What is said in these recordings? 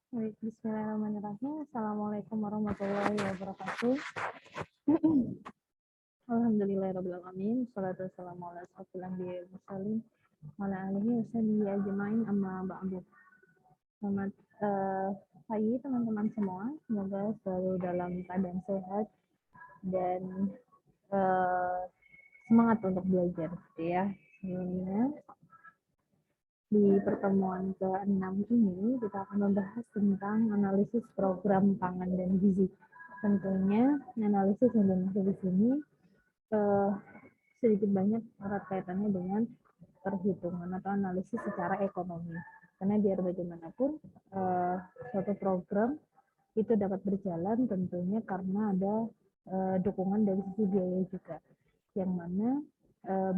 Baik, bismillahirrahmanirrahim. Assalamualaikum warahmatullahi wabarakatuh. Alhamdulillahirrahmanirrahim. Salatu wassalamu ala asyrofil anbiya'i wal mursalin wa ala alihi wa sahbihi ajma'in amma ba'du. Selamat pagi teman-teman semua. Semoga selalu dalam keadaan sehat dan semangat untuk belajar, gitu ya. Sebelumnya di pertemuan ke-6 ini kita akan membahas tentang analisis program pangan dan gizi. Tentunya analisis yang dimaksud di sini sedikit banyak erat kaitannya dengan perhitungan atau analisis secara ekonomi. Karena biar bagaimanapun suatu program itu dapat berjalan tentunya karena ada dukungan dari sisi biaya juga, yang mana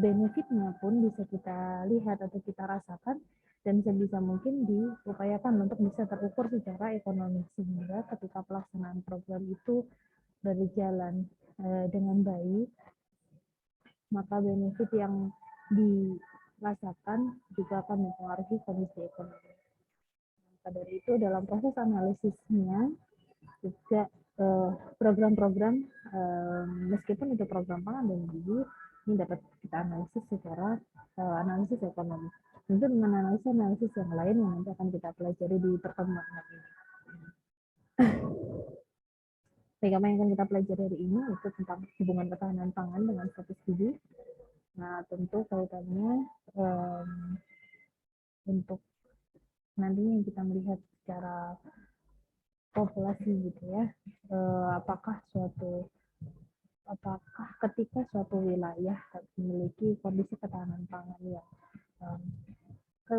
benefitnya pun bisa kita lihat atau kita rasakan dan sebisa mungkin diupayakan untuk bisa terukur secara ekonomi, sehingga ketika pelaksanaan program itu berjalan dengan baik, maka benefit yang dirasakan juga akan mempengaruhi kondisi ekonomi. Maka dari itu dalam proses analisisnya juga program-program meskipun itu program pangan dan gizi ini dapat kita analisis secara analisis ekonomi. Tentu dengan analisis yang lain yang nanti akan kita pelajari di pertemuan hari ini. Baik, apa yang akan kita pelajari hari ini itu tentang hubungan ketahanan pangan dengan status gizi. Nah, tentu kaitannya untuk nantinya kita melihat secara populasi gitu ya, apakah ketika suatu wilayah memiliki kondisi ketahanan pangan yang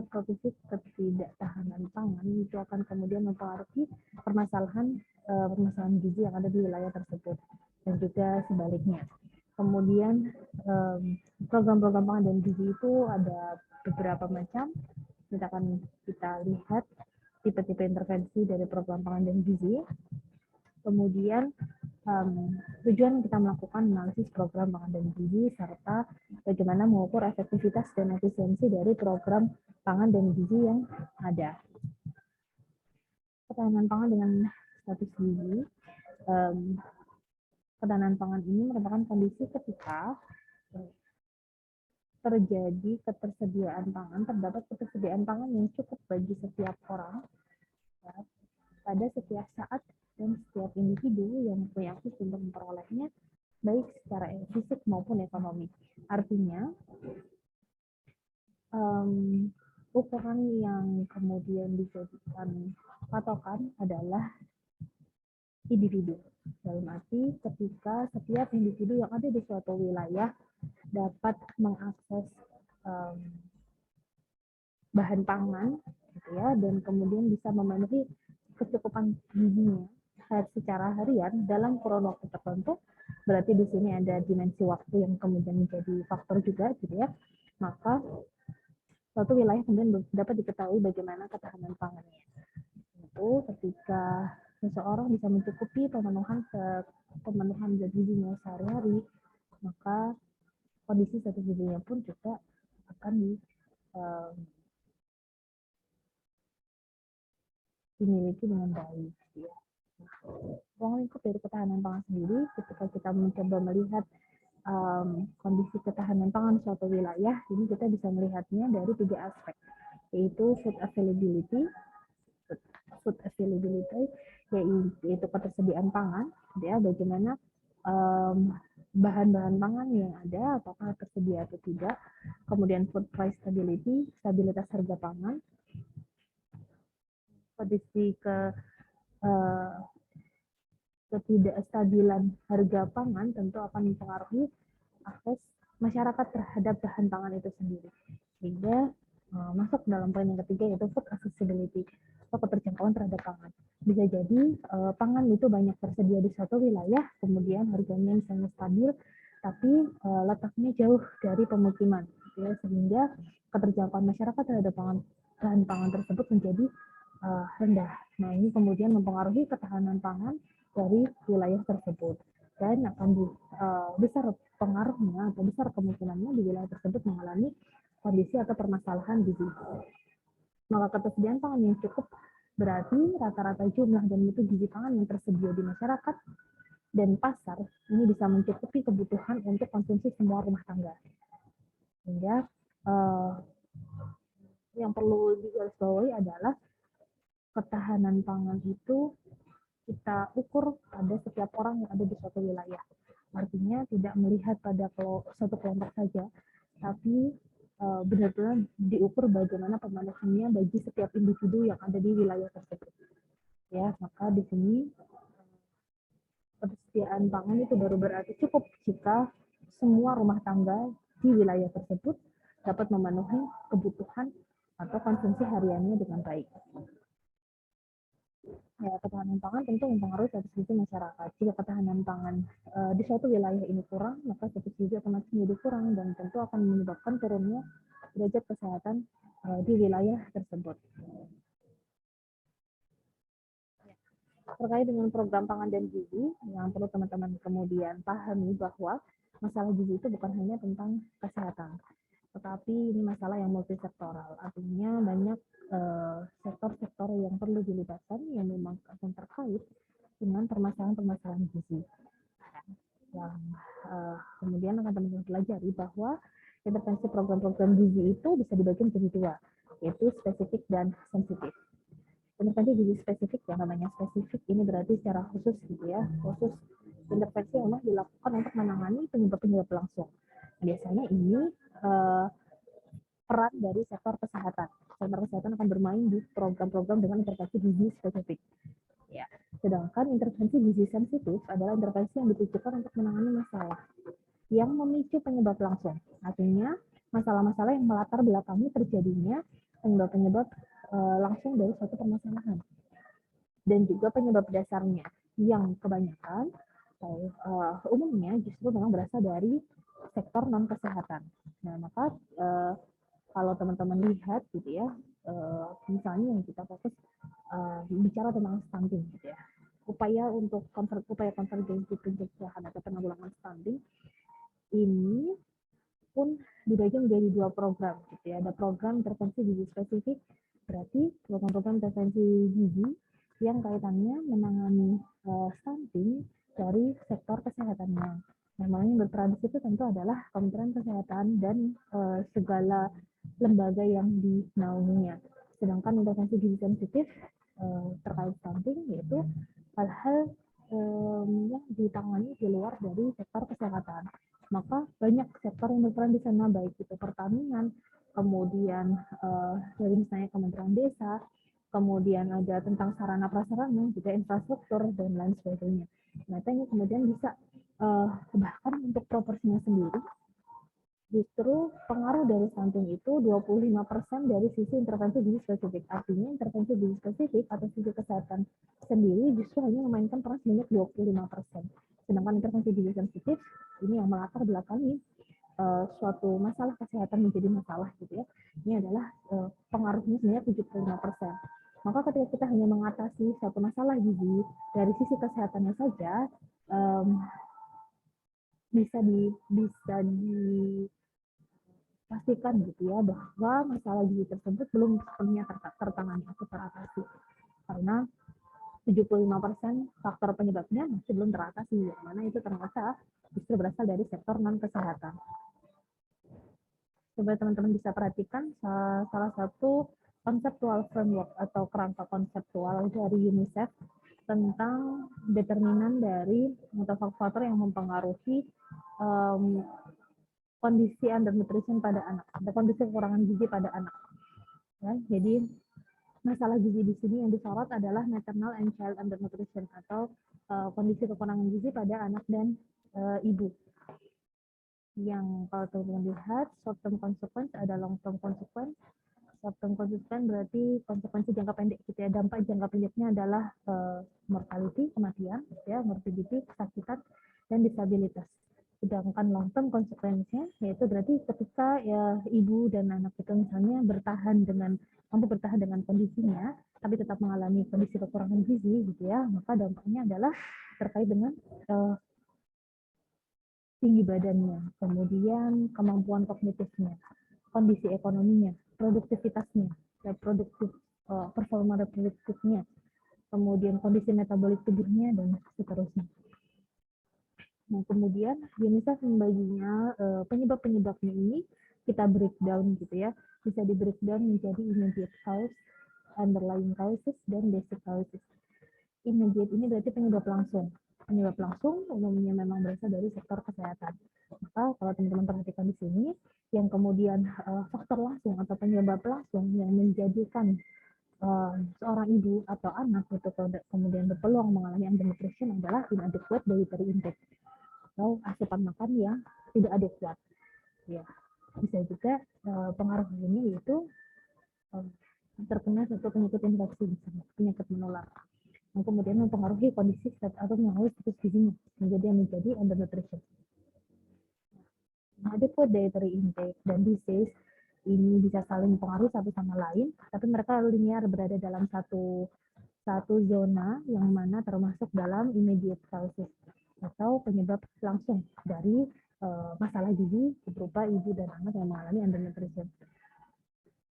kondisi ketidaktahanan pangan itu akan kemudian mempengaruhi permasalahan gizi yang ada di wilayah tersebut dan juga sebaliknya. Kemudian program-program pangan dan gizi itu ada beberapa macam. Kita lihat tipe-tipe intervensi dari program pangan dan gizi. Kemudian tujuan kita melakukan analisis program pangan dan gizi serta bagaimana mengukur efektivitas dan efisiensi dari program pangan dan gizi yang ada. Ketahanan pangan dengan status gizi. Ketahanan pangan ini merupakan kondisi ketika terjadi terdapat ketersediaan pangan yang cukup bagi setiap orang ya, pada setiap saat dan setiap individu yang punya akses untuk memperolehnya, baik secara fisik maupun ekonomi. Artinya, ukuran yang kemudian dijadikan patokan adalah individu. Dalam arti ketika setiap individu yang ada di suatu wilayah dapat mengakses bahan pangan, gitu ya, dan kemudian bisa memenuhi kecukupan gizinya secara harian dalam kurun waktu tertentu, berarti di sini ada dimensi waktu yang kemudian menjadi faktor juga, gitu ya. Maka suatu wilayah kemudian dapat diketahui bagaimana ketahanan pangannya. Itu ketika seseorang bisa mencukupi pemenuhan gizinya sehari-hari, maka kondisi status gizinya pun juga akan dimiliki dengan baik. Ya. Ruang lingkup dari ketahanan pangan sendiri, ketika kita mencoba melihat kondisi ketahanan pangan suatu wilayah, ini kita bisa melihatnya dari 3 aspek, yaitu food availability, yaitu ketersediaan pangan, ya, bagaimana bahan-bahan pangan yang ada apakah tersedia atau tidak, kemudian food price stability, stabilitas harga pangan, kondisi ketidakstabilan harga pangan tentu akan mempengaruhi akses masyarakat terhadap bahan pangan itu sendiri. Sehingga masuk dalam poin yang ketiga, yaitu food accessibility atau keterjangkauan terhadap pangan. Bisa jadi pangan itu banyak tersedia di suatu wilayah, kemudian harganya misalnya stabil, tapi letaknya jauh dari pemukiman, ya, sehingga keterjangkauan masyarakat terhadap bahan pangan tersebut menjadi rendah. Nah, ini kemudian mempengaruhi ketahanan pangan dari wilayah tersebut dan akan besar pengaruhnya atau besar kemungkinannya di wilayah tersebut mengalami kondisi atau permasalahan gizi. Maka ketersediaan pangan yang cukup Berarti rata-rata jumlah dan mutu gizi pangan yang tersedia di masyarakat dan pasar ini bisa mencukupi kebutuhan untuk konsumsi semua rumah tangga. Sehingga yang perlu digarisbawahi adalah ketahanan pangan itu kita ukur pada setiap orang yang ada di suatu wilayah. Artinya tidak melihat pada satu kelompok saja, tapi benar-benar diukur bagaimana pemenuhannya bagi setiap individu yang ada di wilayah tersebut. Ya, maka di sini persediaan pangan itu baru berarti cukup jika semua rumah tangga di wilayah tersebut dapat memenuhi kebutuhan atau konsumsi hariannya dengan baik. Ya, ketahanan pangan tentu mempengaruhi satu sisi masyarakat. Jika ketahanan pangan di suatu wilayah ini kurang, maka satu sisi otomatis menjadi kurang dan tentu akan menyebabkan turunnya derajat kesehatan di wilayah tersebut. Terkait dengan program pangan dan gizi, yang perlu teman-teman kemudian pahami bahwa masalah gizi itu bukan hanya tentang kesehatan, tetapi ini masalah yang multisektoral. Artinya banyak sektor-sektor yang perlu dilibatkan yang memang akan terkait dengan permasalahan-permasalahan gizi. Yang kemudian akan teman-teman pelajari bahwa intervensi program-program gizi itu bisa dibagi menjadi dua, yaitu spesifik dan sensitif. Intervensi gizi spesifik, yang namanya spesifik ini berarti secara khusus gitu ya, khusus intervensi yang memang dilakukan untuk menangani penyebab-penyebab langsung. Biasanya ini peran dari sektor kesehatan. Sektor kesehatan akan bermain di program-program dengan intervensi gizi spesifik. Ya. Sedangkan intervensi gizi sensitif adalah intervensi yang ditujukan untuk menangani masalah yang memicu penyebab langsung. Artinya masalah-masalah yang melatar belakangi terjadinya penyebab-penyebab langsung dari suatu permasalahan. Dan juga penyebab dasarnya yang kebanyakan umumnya justru memang berasal dari sektor non kesehatan. Nah, maka kalau teman-teman lihat gitu ya, misalnya yang kita fokus bicara tentang stunting gitu ya, upaya konvergensi pencegahan atau penanggulangan stunting ini pun dibagi menjadi dua program gitu ya. Ada program intervensi gizi spesifik, berarti program-program intervensi gizi yang kaitannya menangani stunting dari sektor kesehatannya. Namanya yang berperan di situ tentu adalah Kementerian Kesehatan dan segala lembaga yang dinaunginya. Sedangkan intervensi gizi sensitif terkait stunting yaitu hal-hal yang ditangani di luar dari sektor kesehatan. Maka banyak sektor yang berperan di sana, baik itu pertanian, kemudian dari misalnya Kementerian Desa, kemudian ada tentang sarana prasarana, juga infrastruktur dan lain sebagainya. Nah, ini kemudian bisa bahkan untuk proporsinya sendiri, justru pengaruh dari stunting itu 25% dari sisi intervensi gizi spesifik. Artinya intervensi gizi spesifik atau sisi kesehatan sendiri justru hanya memainkan peran sebanyak 25%. Sedangkan intervensi gizi sensitif ini yang melatar belakangi suatu masalah kesehatan menjadi masalah gitu ya. Ini adalah pengaruhnya sebenarnya 75%. Maka ketika kita hanya mengatasi suatu masalah gizi dari sisi kesehatannya saja, bisa dipastikan gitu ya bahwa masalah gizi tersebut belum sepenuhnya tertangani atau teratasi, karena 75% faktor penyebabnya masih belum teratasi, yang mana itu ternyata justru berasal dari sektor non kesehatan. Coba teman-teman bisa perhatikan salah satu konseptual framework atau kerangka konseptual dari UNICEF tentang determinan dari faktor-faktor yang mempengaruhi kondisi undernutrition pada anak, ada kondisi kekurangan gizi pada anak. Ya, jadi masalah gizi di sini yang disorot adalah maternal and child undernutrition atau kondisi kekurangan gizi pada anak dan ibu. Yang kalau teman-teman lihat short term consequence ada long term consequence. Short term consequence berarti konsekuensi jangka pendek gitu ya. Dampak jangka pendeknya adalah mortality, kematian, ya, morbidity, kesakitan, dan disabilitas. Sedangkan long term konsekuensinya yaitu berarti ketika ya ibu dan anak itu misalnya mampu bertahan dengan kondisinya, tapi tetap mengalami kondisi kekurangan gizi gitu ya, maka dampaknya adalah terkait dengan tinggi badannya, kemudian kemampuan kognitifnya, kondisi ekonominya, produktivitasnya, reproduktif performa reproduktifnya, kemudian kondisi metabolik tubuhnya, dan seterusnya. Nah, kemudian UNICEF membaginya penyebab-penyebabnya ini kita breakdown gitu ya. Bisa di breakdown menjadi immediate cause, underlying causes, dan basic causes. Immediate ini berarti penyebab langsung. Penyebab langsung umumnya memang berasal dari sektor kesehatan. Maka kalau teman-teman perhatikan di sini, yang kemudian faktor langsung atau penyebab langsung yang menjadikan seorang ibu atau anak itu kemudian berpeluang mengalami undernutrition adalah inadequate dietary intake atau asupan makan yang tidak adekuat. Ya, bisa juga pengaruh ini yaitu terkena suatu penyakit infeksi, misalnya penyakit menular, yang kemudian mempengaruhi kondisi atau mengalami status gizinya menjadi undernutrition. Inadequate dietary intake dan disease ini bisa saling mempengaruhi satu sama lain, tapi mereka linear berada dalam satu zona yang mana termasuk dalam immediate causes atau penyebab langsung dari masalah gizi berupa ibu dan anak yang mengalami undernutrition.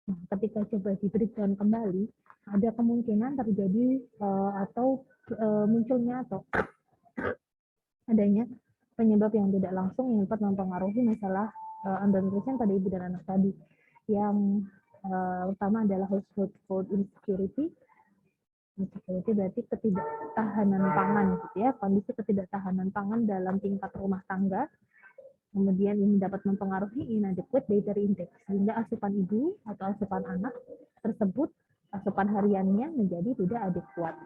Nah, ketika coba di breakdown kembali, ada kemungkinan terjadi munculnya atau adanya penyebab yang tidak langsung yang dapat mempengaruhi masalah undernutrition pada ibu dan anak tadi. Yang pertama adalah household food insecurity. Insecurity berarti ketidaktahanan pangan, gitu ya, kondisi ketidaktahanan pangan dalam tingkat rumah tangga. Kemudian ini dapat mempengaruhi inadequate dietary intake, sehingga asupan ibu atau asupan anak tersebut, asupan hariannya menjadi tidak adekuat.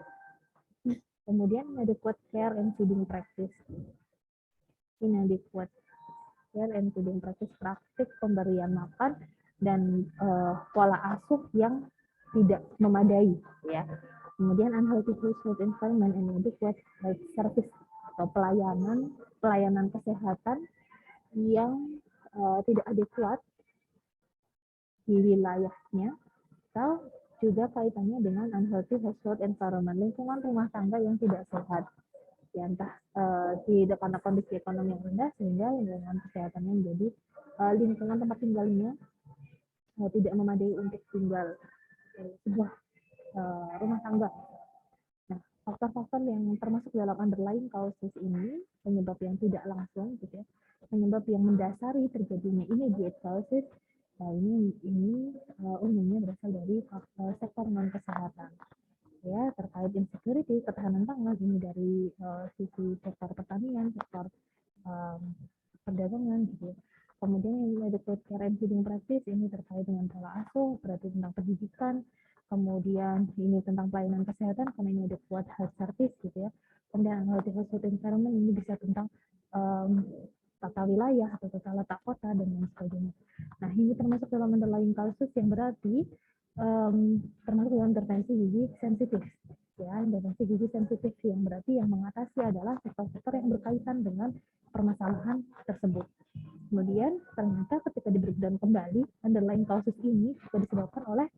Kemudian inadequate care and feeding practice. Inadequate care and feeding practice, praktik pemberian makan dan pola asuh yang tidak memadai, ya. Kemudian unhealthy household environment and inadequate health service atau pelayanan kesehatan yang tidak adekuat di wilayahnya, atau juga kaitannya dengan unhealthy household environment, lingkungan rumah tangga yang tidak sehat, ya, entah tidak karena kondisi ekonomi yang rendah sehingga lingkungan kesehatannya menjadi lingkungan tempat tinggalnya tidak memadai untuk tinggal sebuah rumah tangga. Nah, faktor-faktor yang termasuk dalam underlying causes ini, penyebab yang tidak langsung, gitu ya, penyebab yang mendasari terjadinya immediate causes, nah ini umumnya berasal dari sektor non kesehatan, ya, terkait insecurity, ketahanan pangan ini dari sisi sektor pertanian, sektor perdagangan, gitu ya. Kemudian inadequate care and feeding practice ini terkait dengan pola asuh, berarti tentang pendidikan. Kemudian ini tentang pelayanan kesehatan karena ini ada kuat health service, gitu ya. Kemudian unhealthy household environment ini bisa tentang tata wilayah atau tata letak kota dan lain sebagainya. Nah, ini termasuk dalam underlying causes yang berarti termasuk dalam intervensi gizi sensitif, ya. Intervensi gizi sensitif yang berarti yang mengatasi adalah sektor-sektor yang berkaitan dengan permasalahan tersebut. Kemudian ternyata ketika di breakdown kembali, underlying causes ini juga disebabkan oleh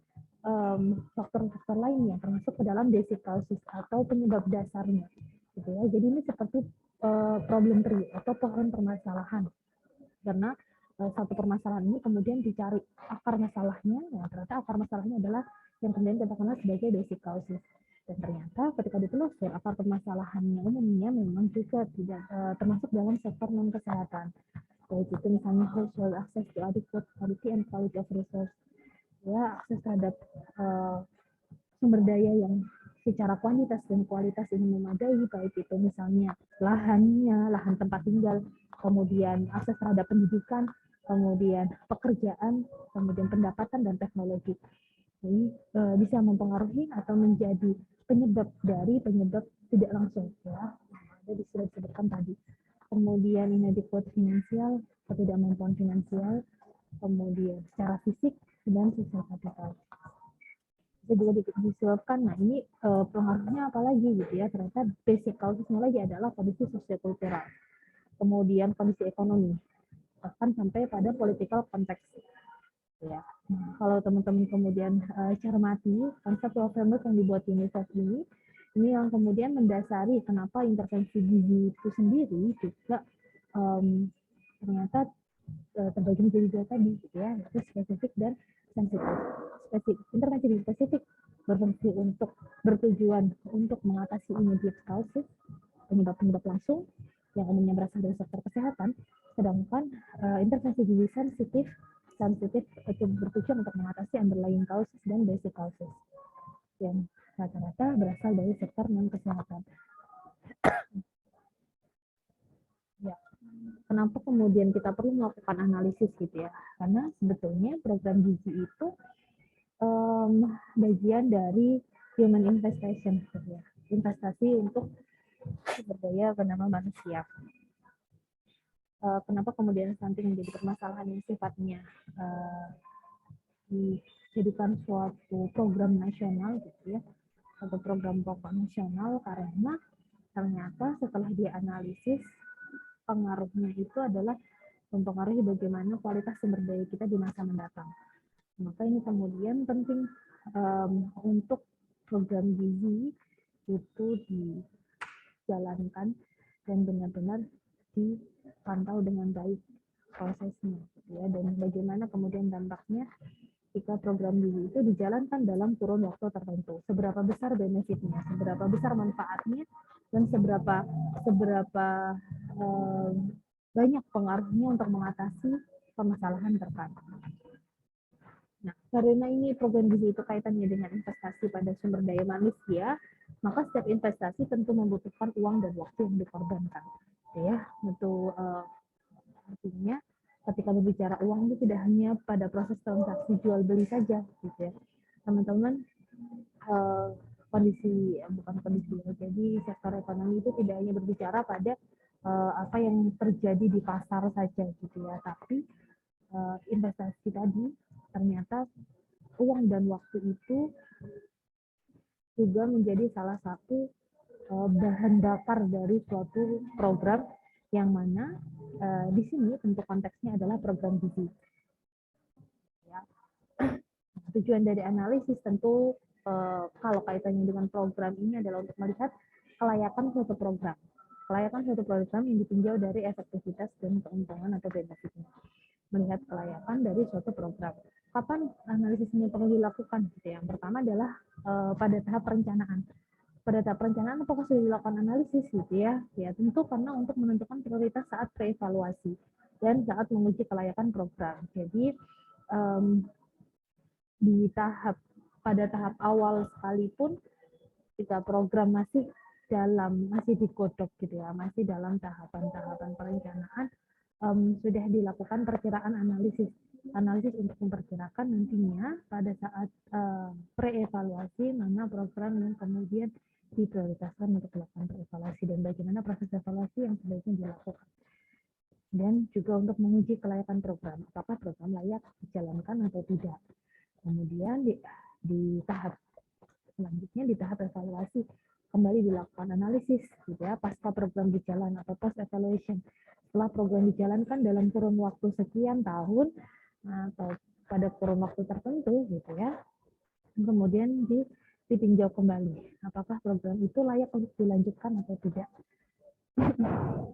faktor-faktor lainnya, termasuk ke dalam basic causes atau penyebab dasarnya, gitu ya. Jadi ini seperti problem tree atau pohon permasalahan, karena satu permasalahan ini kemudian dicari akar masalahnya, ya ternyata akar masalahnya adalah yang kemudian kita kenal sebagai basic causes. Dan ternyata ketika ditelusur akar permasalahannya umumnya memang juga tidak termasuk dalam sektor non kesehatan, yaitu misalnya household access to adequate quality and quality of resource, ya, akses terhadap sumber daya yang secara kuantitas dan kualitas ini memadai, baik itu misalnya lahannya, lahan tempat tinggal, kemudian akses terhadap pendidikan, kemudian pekerjaan, kemudian pendapatan dan teknologi. Ini bisa mempengaruhi atau menjadi penyebab dari penyebab tidak langsung, ya, ada sudah disebutkan tadi. Kemudian inadequate finansial, ketidakmampuan finansial, kemudian secara fisik dan sosial kapital. Itu juga disebabkan, nah ini pengaruhnya apa lagi, gitu ya, ternyata basic causesnya lagi adalah kondisi sosiokultural, kemudian kondisi ekonomi, bahkan sampai pada political context, ya. Nah, kalau teman-teman kemudian cermati konsep framework yang dibuat UNICEF ini yang kemudian mendasari kenapa intervensi gizi itu sendiri juga ternyata terbagi menjadi dua tadi, gitu ya, yaitu spesifik dan sensitif. Intervensi spesifik bertujuan untuk mengatasi immediate causes, penyebab-penyebab langsung yang umumnya berasal dari sektor kesehatan, sedangkan intervensi gizi sensitif itu bertujuan untuk mengatasi underlying causes dan basic causes yang rata-rata berasal dari sektor non kesehatan. Ya, kenapa kemudian kita perlu melakukan analisis gitu ya? Karena sebetulnya program gizi itu bagian dari human investation, gitu ya. Investasi untuk sumber daya bernama manusia. Kenapa kemudian stunting menjadi permasalahan yang sifatnya dijadikan suatu program nasional gitu ya, atau program pokok nasional, karena ternyata setelah dianalisis pengaruhnya itu adalah mempengaruhi bagaimana kualitas sumber daya kita di masa mendatang. Maka ini kemudian penting untuk program gizi itu dijalankan dan benar-benar dipantau dengan baik prosesnya, ya, dan bagaimana kemudian dampaknya jika program gizi itu dijalankan dalam kurun waktu tertentu. Seberapa besar benefitnya, seberapa besar manfaatnya, dan seberapa banyak pengaruhnya untuk mengatasi permasalahan terkait. Nah, karena ini program gizi itu kaitannya dengan investasi pada sumber daya manusia, maka setiap investasi tentu membutuhkan uang dan waktu yang dikorbankan. Ya, itu artinya ketika berbicara uang itu tidak hanya pada proses transaksi jual beli saja, gitu ya, teman-teman. Bukan kondisi, jadi sektor ekonomi itu tidak hanya berbicara pada apa yang terjadi di pasar saja, gitu ya, tapi investasi tadi ternyata uang dan waktu itu juga menjadi salah satu bahan bakar dari suatu program yang mana di sini tentu konteksnya adalah program gizi. Ya. Tujuan dari analisis tentu kalau kaitannya dengan program ini adalah untuk melihat kelayakan suatu program. Kelayakan suatu program yang ditinjau dari efektivitas dan keuntungan atau benefitnya. Melihat kelayakan dari suatu program. Kapan analisis ini perlu dilakukan? Yang pertama adalah pada tahap perencanaan. Pada tahap perencanaan apakah sudah dilakukan analisis gitu ya? Ya tentu karena untuk menentukan prioritas saat preevaluasi dan saat menguji kelayakan program. Jadi pada tahap awal sekalipun jika program masih digodok gitu ya, masih dalam tahapan perencanaan, sudah dilakukan perkiraan analisis untuk memperkirakan nantinya pada saat preevaluasi mana program yang kemudian diprioritaskan untuk dilakukan preevaluasi dan bagaimana proses evaluasi yang sebaiknya dilakukan. Dan juga untuk menguji kelayakan program, apakah program layak dijalankan atau tidak. Kemudian di tahap selanjutnya, di tahap evaluasi, kembali dilakukan analisis gitu ya, pasca program berjalan atau post evaluation. Setelah program dijalankan dalam kurun waktu sekian tahun atau pada kurun waktu tertentu gitu ya, kemudian ditinjau kembali apakah program itu layak untuk dilanjutkan atau tidak.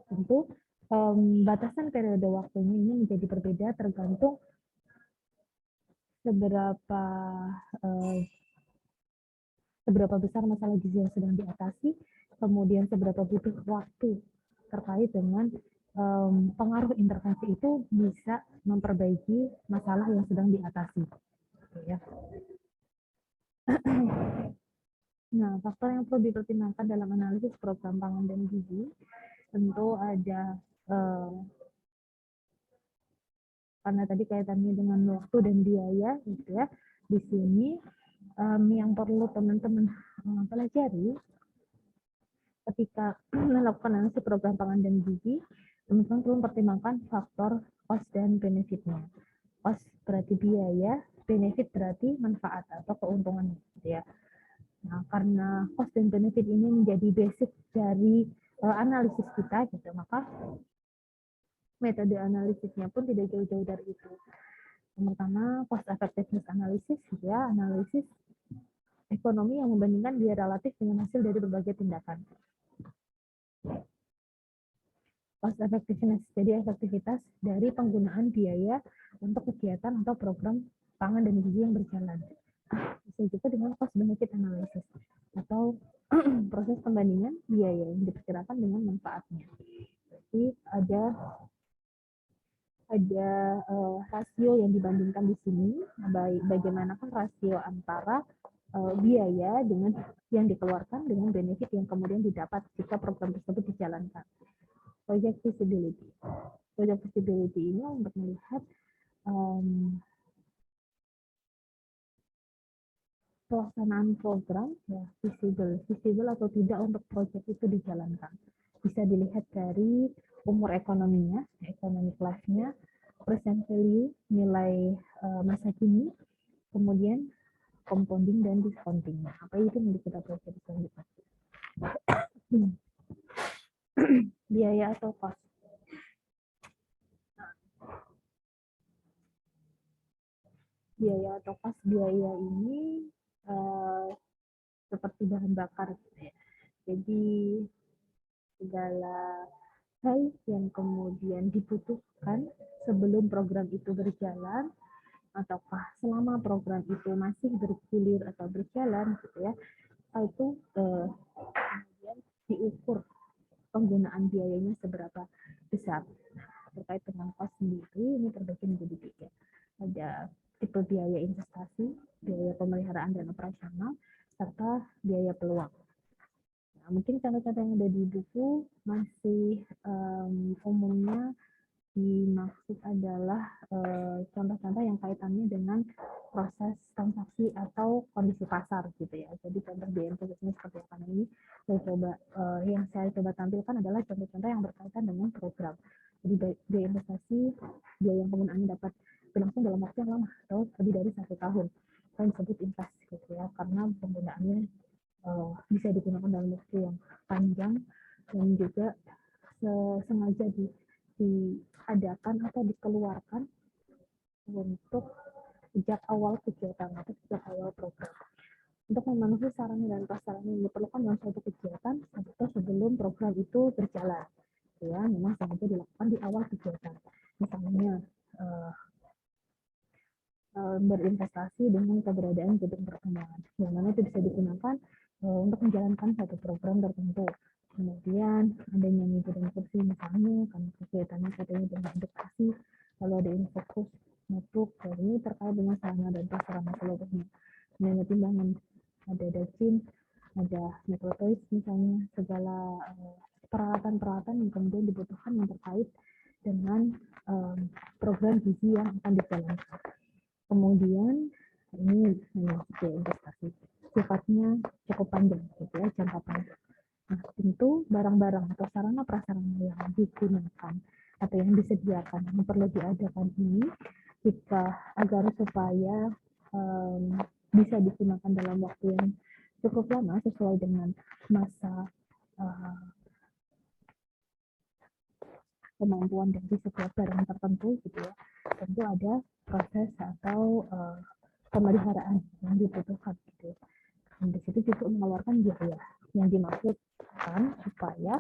Tentu batasan periode waktunya ini menjadi berbeda tergantung seberapa besar masalah gizi yang sedang diatasi, kemudian seberapa butuh waktu terkait dengan pengaruh intervensi itu bisa memperbaiki masalah yang sedang diatasi. Ya. Nah, faktor yang perlu dipertimbangkan dalam analisis program pangan dan gizi tentu ada karena tadi kaitannya dengan waktu dan biaya, gitu ya. Di sini yang perlu teman-teman pelajari ketika melakukan analisis program pangan dan gizi, teman-teman perlu mempertimbangkan faktor cost dan benefitnya. Cost berarti biaya, benefit berarti manfaat atau keuntungan, gitu ya. Nah, karena cost dan benefit ini menjadi basic dari analisis kita, gitu, maka metode analisisnya pun tidak jauh-jauh dari itu. Yang pertama, cost effectiveness analysis, ya, analisis ekonomi yang membandingkan biaya relatif dengan hasil dari berbagai tindakan. Cost effectiveness, jadi efektivitas dari penggunaan biaya untuk kegiatan atau program pangan dan gizi yang berjalan. Bisa juga dengan cost benefit analysis atau proses pembandingan biaya yang diperkirakan dengan manfaatnya. Jadi ada rasio yang dibandingkan di sini. Bagaimanakah rasio antara biaya dengan yang dikeluarkan dengan benefit yang kemudian didapat jika program tersebut dijalankan. Project feasibility. Project feasibility ini untuk melihat pelaksanaan program ya visible atau tidak untuk proyek itu dijalankan. Bisa dilihat dari umur ekonominya, economic life-nya, present value, nilai masa kini, kemudian compounding dan discounting-nya. Apa itu yang kita pelajari selanjutnya? Biaya atau cost. Biaya atau cost, biaya ini seperti bahan bakar gitu ya. Jadi segala hal yang kemudian dibutuhkan sebelum program itu berjalan ataukah selama program itu masih bergulir atau berjalan gitu ya, itu kemudian diukur penggunaan biayanya seberapa besar. Terkait dengan cost sendiri ini terbagi menjadi 3. Ada tipe biaya investasi, biaya pemeliharaan dan operasional, serta biaya peluang. Nah, mungkin contoh-contoh yang ada di buku masih umumnya dimaksud adalah contoh-contoh yang kaitannya dengan proses transaksi atau kondisi pasar gitu ya. Jadi contoh biaya investasinya seperti apa ini yang saya coba tampilkan adalah contoh-contoh yang berkaitan dengan program. Jadi biaya investasi, biaya yang penggunaannya dapat berlangsung dalam waktu yang lama atau lebih dari 1 tahun. Kita disebut invest gitu ya, karena penggunaannya bisa digunakan dalam waktu yang panjang dan juga sengaja diadakan atau dikeluarkan untuk sejak awal kegiatan atau sejak awal program. Untuk memenuhi sarana dan prasarana yang diperlukan dalam suatu kegiatan atau sebelum program itu berjalan. Ya, memang sengaja dilakukan di awal kegiatan. Misalnya berinvestasi dengan keberadaan gedung pertemuan, yang mana itu bisa digunakan untuk menjalankan satu program tertentu. Kemudian adanya meja dan kursi misalnya, karena kegiatannya katanya dengan edukasi, lalu ada infokus, notebook, dan ini terkait dengan sarana dan prasarana seluruhnya. Ada timbangan, ada dacin, ada metode misalnya, segala peralatan-peralatan yang kemudian dibutuhkan yang terkait dengan program gizi yang akan dijalankan. Kemudian ini investasi sifatnya cukup panjang gitu ya, jangka panjang. Nah, tentu barang-barang atau sarana prasarana yang digunakan atau yang disediakan yang perlu diadakan ini agar supaya bisa digunakan dalam waktu yang cukup lama sesuai dengan masa kemampuan dari setiap barang tertentu gitu ya. Tentu ada proses atau pemeliharaan yang dibutuhkan gitu. Dan di situ juga mengeluarkan biaya yang dimaksudkan supaya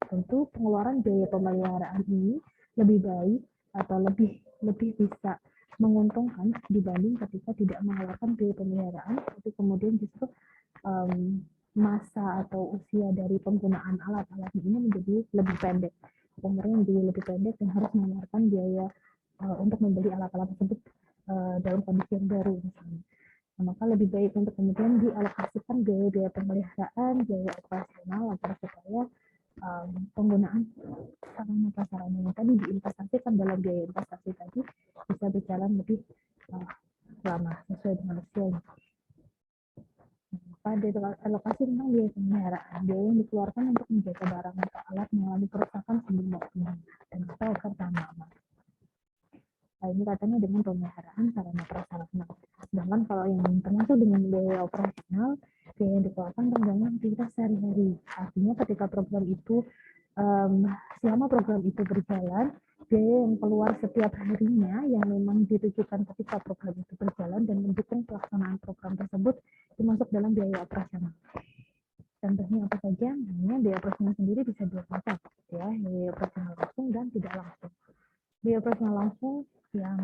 tentu pengeluaran biaya pemeliharaan ini lebih baik atau lebih bisa menguntungkan dibanding ketika tidak mengeluarkan biaya pemeliharaan, tapi kemudian justru masa atau usia dari penggunaan alat-alat ini menjadi lebih pendek, umurnya menjadi lebih pendek dan harus mengeluarkan biaya untuk membeli alat-alat tersebut dalam kondisi yang baru misalnya. Nah, maka lebih baik untuk kemudian dialokasikan biaya pemeliharaan, biaya operasional agar supaya penggunaan sarana prasarana yang tadi diinvestasikan dalam biaya investasi tadi bisa berjalan lebih lama sesuai dengan usianya. Pada alokasi tentang biaya pemeliharaan, biaya yang dikeluarkan untuk menjaga barang atau alat mengalami kerusakan sebelum waktunya dan atau pertama. Nah, ini katanya dengan pemeliharaan sarana prasarana. Sedangkan kalau yang termasuk dengan biaya operasional, biaya yang dikeluarkan tergantung aktivitas sehari-hari. Artinya ketika program itu selama program itu berjalan, biaya yang keluar setiap harinya yang memang ditujukan ketika program itu berjalan dan mendukung pelaksanaan program tersebut termasuk dalam biaya operasional. Contohnya apa saja? Namanya biaya operasional sendiri bisa dua macam, ya, biaya operasional langsung dan tidak langsung. Biaya operasional langsung yang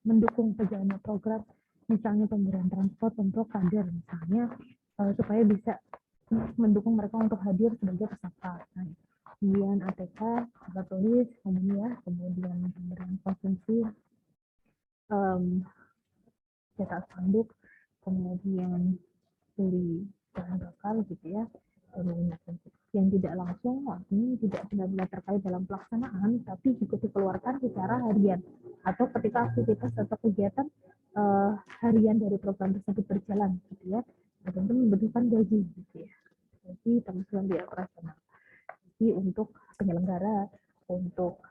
mendukung perjalanan program misalnya pemberian transport untuk kader misalnya, supaya bisa mendukung mereka untuk hadir sebagai peserta. Nah, kemudian ATK, tempat tulis, kemudian pemberian konsumsi, cetak spanduk, kemudian beli bahan bakar gitu ya, yang tidak langsung artinya tidak benar-benar terkait dalam pelaksanaan, tapi juga dikeluarkan secara harian atau ketika aktivitas atau kegiatan harian dari program tersebut berjalan gitu ya, tentu membutuhkan gaji gitu ya, gaji penghasilan biaya operasional. Jadi untuk penyelenggara, untuk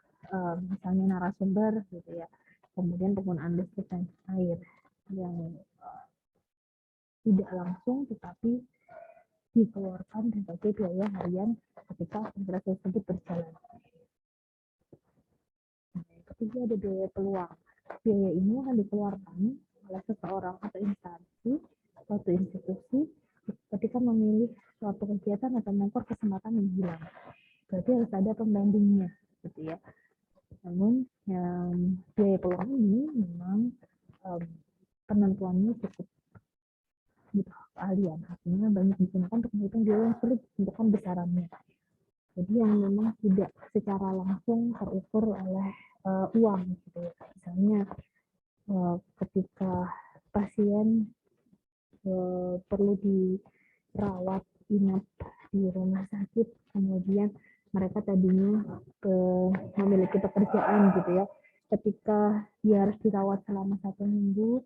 misalnya narasumber gitu ya, kemudian penggunaan listrik dan air yang tidak langsung tetapi dikeluarkan sebagai biaya harian ketika aktivitas tersebut berjalan. Nah, yang ketiga ada biaya peluang. Biaya ini akan dikeluarkan oleh seseorang atau instansi, suatu institusi ketika memilih suatu kegiatan atau mengukur kesempatan yang hilang. Berarti harus ada pembandingnya, gitu ya. Namun yang biaya peluang ini memang penentuannya cukup butuh keahlian, artinya banyak digunakan untuk menghitung biaya yang sulit ditentukan besarannya. Jadi yang memang tidak secara langsung terukur oleh uang gitu ya. Misalnya ketika pasien perlu dirawat inap di rumah sakit, kemudian mereka tadinya memiliki pekerjaan gitu ya, ketika dia harus dirawat selama 1 minggu,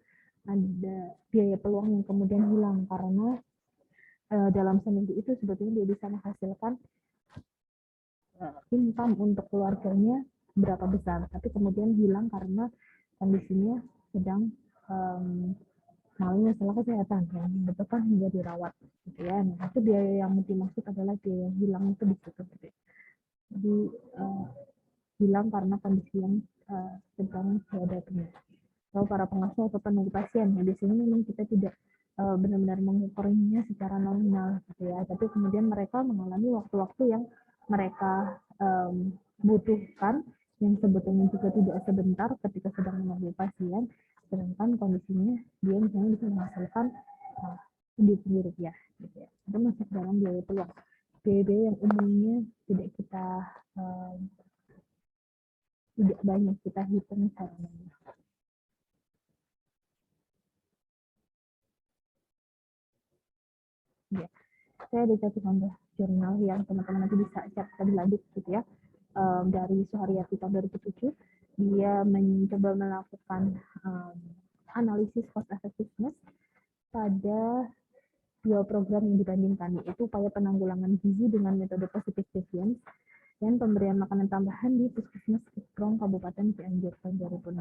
ada biaya peluang yang kemudian hilang karena dalam seminggu itu sebetulnya dia bisa menghasilkan income untuk keluarganya berapa besar, tapi kemudian hilang karena kondisinya sedang masalah kesehatan yang membutuhkan hingga dirawat gitu ya. Nah, itu biaya yang dimaksud adalah biaya yang hilang itu di situ gitu. Jadi hilang karena kondisi yang sedang dihadapinya. Kalau para pengasuh atau penunggu pasien, ya biasanya memang kita tidak benar-benar mengukurnya secara nominal gitu ya, tapi kemudian mereka mengalami waktu-waktu yang mereka butuhkan yang sebetulnya juga tidak sebentar ketika sedang menunggu pasien, sedangkan kondisinya dia misalnya bisa menghasilkan sendiri-sendiri ya, gitu ya. Itu masuk dalam biaya peluang. Biaya yang umumnya tidak kita tidak banyak kita hitung secara nominal. Ya, saya ada satu contoh jurnal yang teman-teman nanti bisa cek lebih lanjut gitu ya, dari Suharyati tahun 2007. Dia mencoba melakukan analisis cost effectiveness pada 2 program yang dibandingkan, yaitu upaya penanggulangan gizi dengan metode positive deviance dan pemberian makanan tambahan di Puskesmas Kikrong Kabupaten Cianjur tahun 2006.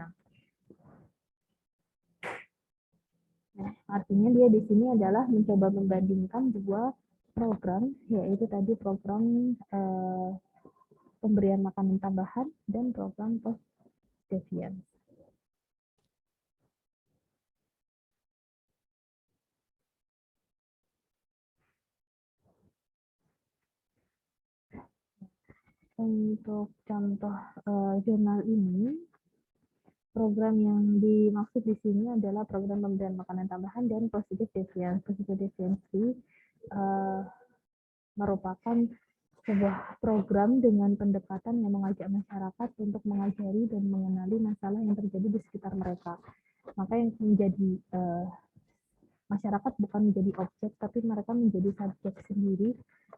Nah, artinya dia di sini adalah mencoba membandingkan 2 program, yaitu tadi program pemberian makanan tambahan dan program post deviance. Untuk contoh jurnal ini, program yang dimaksud di sini adalah program pemberian makanan tambahan dan positive deviance. Positive deviance merupakan sebuah program dengan pendekatan yang mengajak masyarakat untuk mengajari dan mengenali masalah yang terjadi di sekitar mereka. Maka yang menjadi masyarakat bukan menjadi objek, tapi mereka menjadi subjek sendiri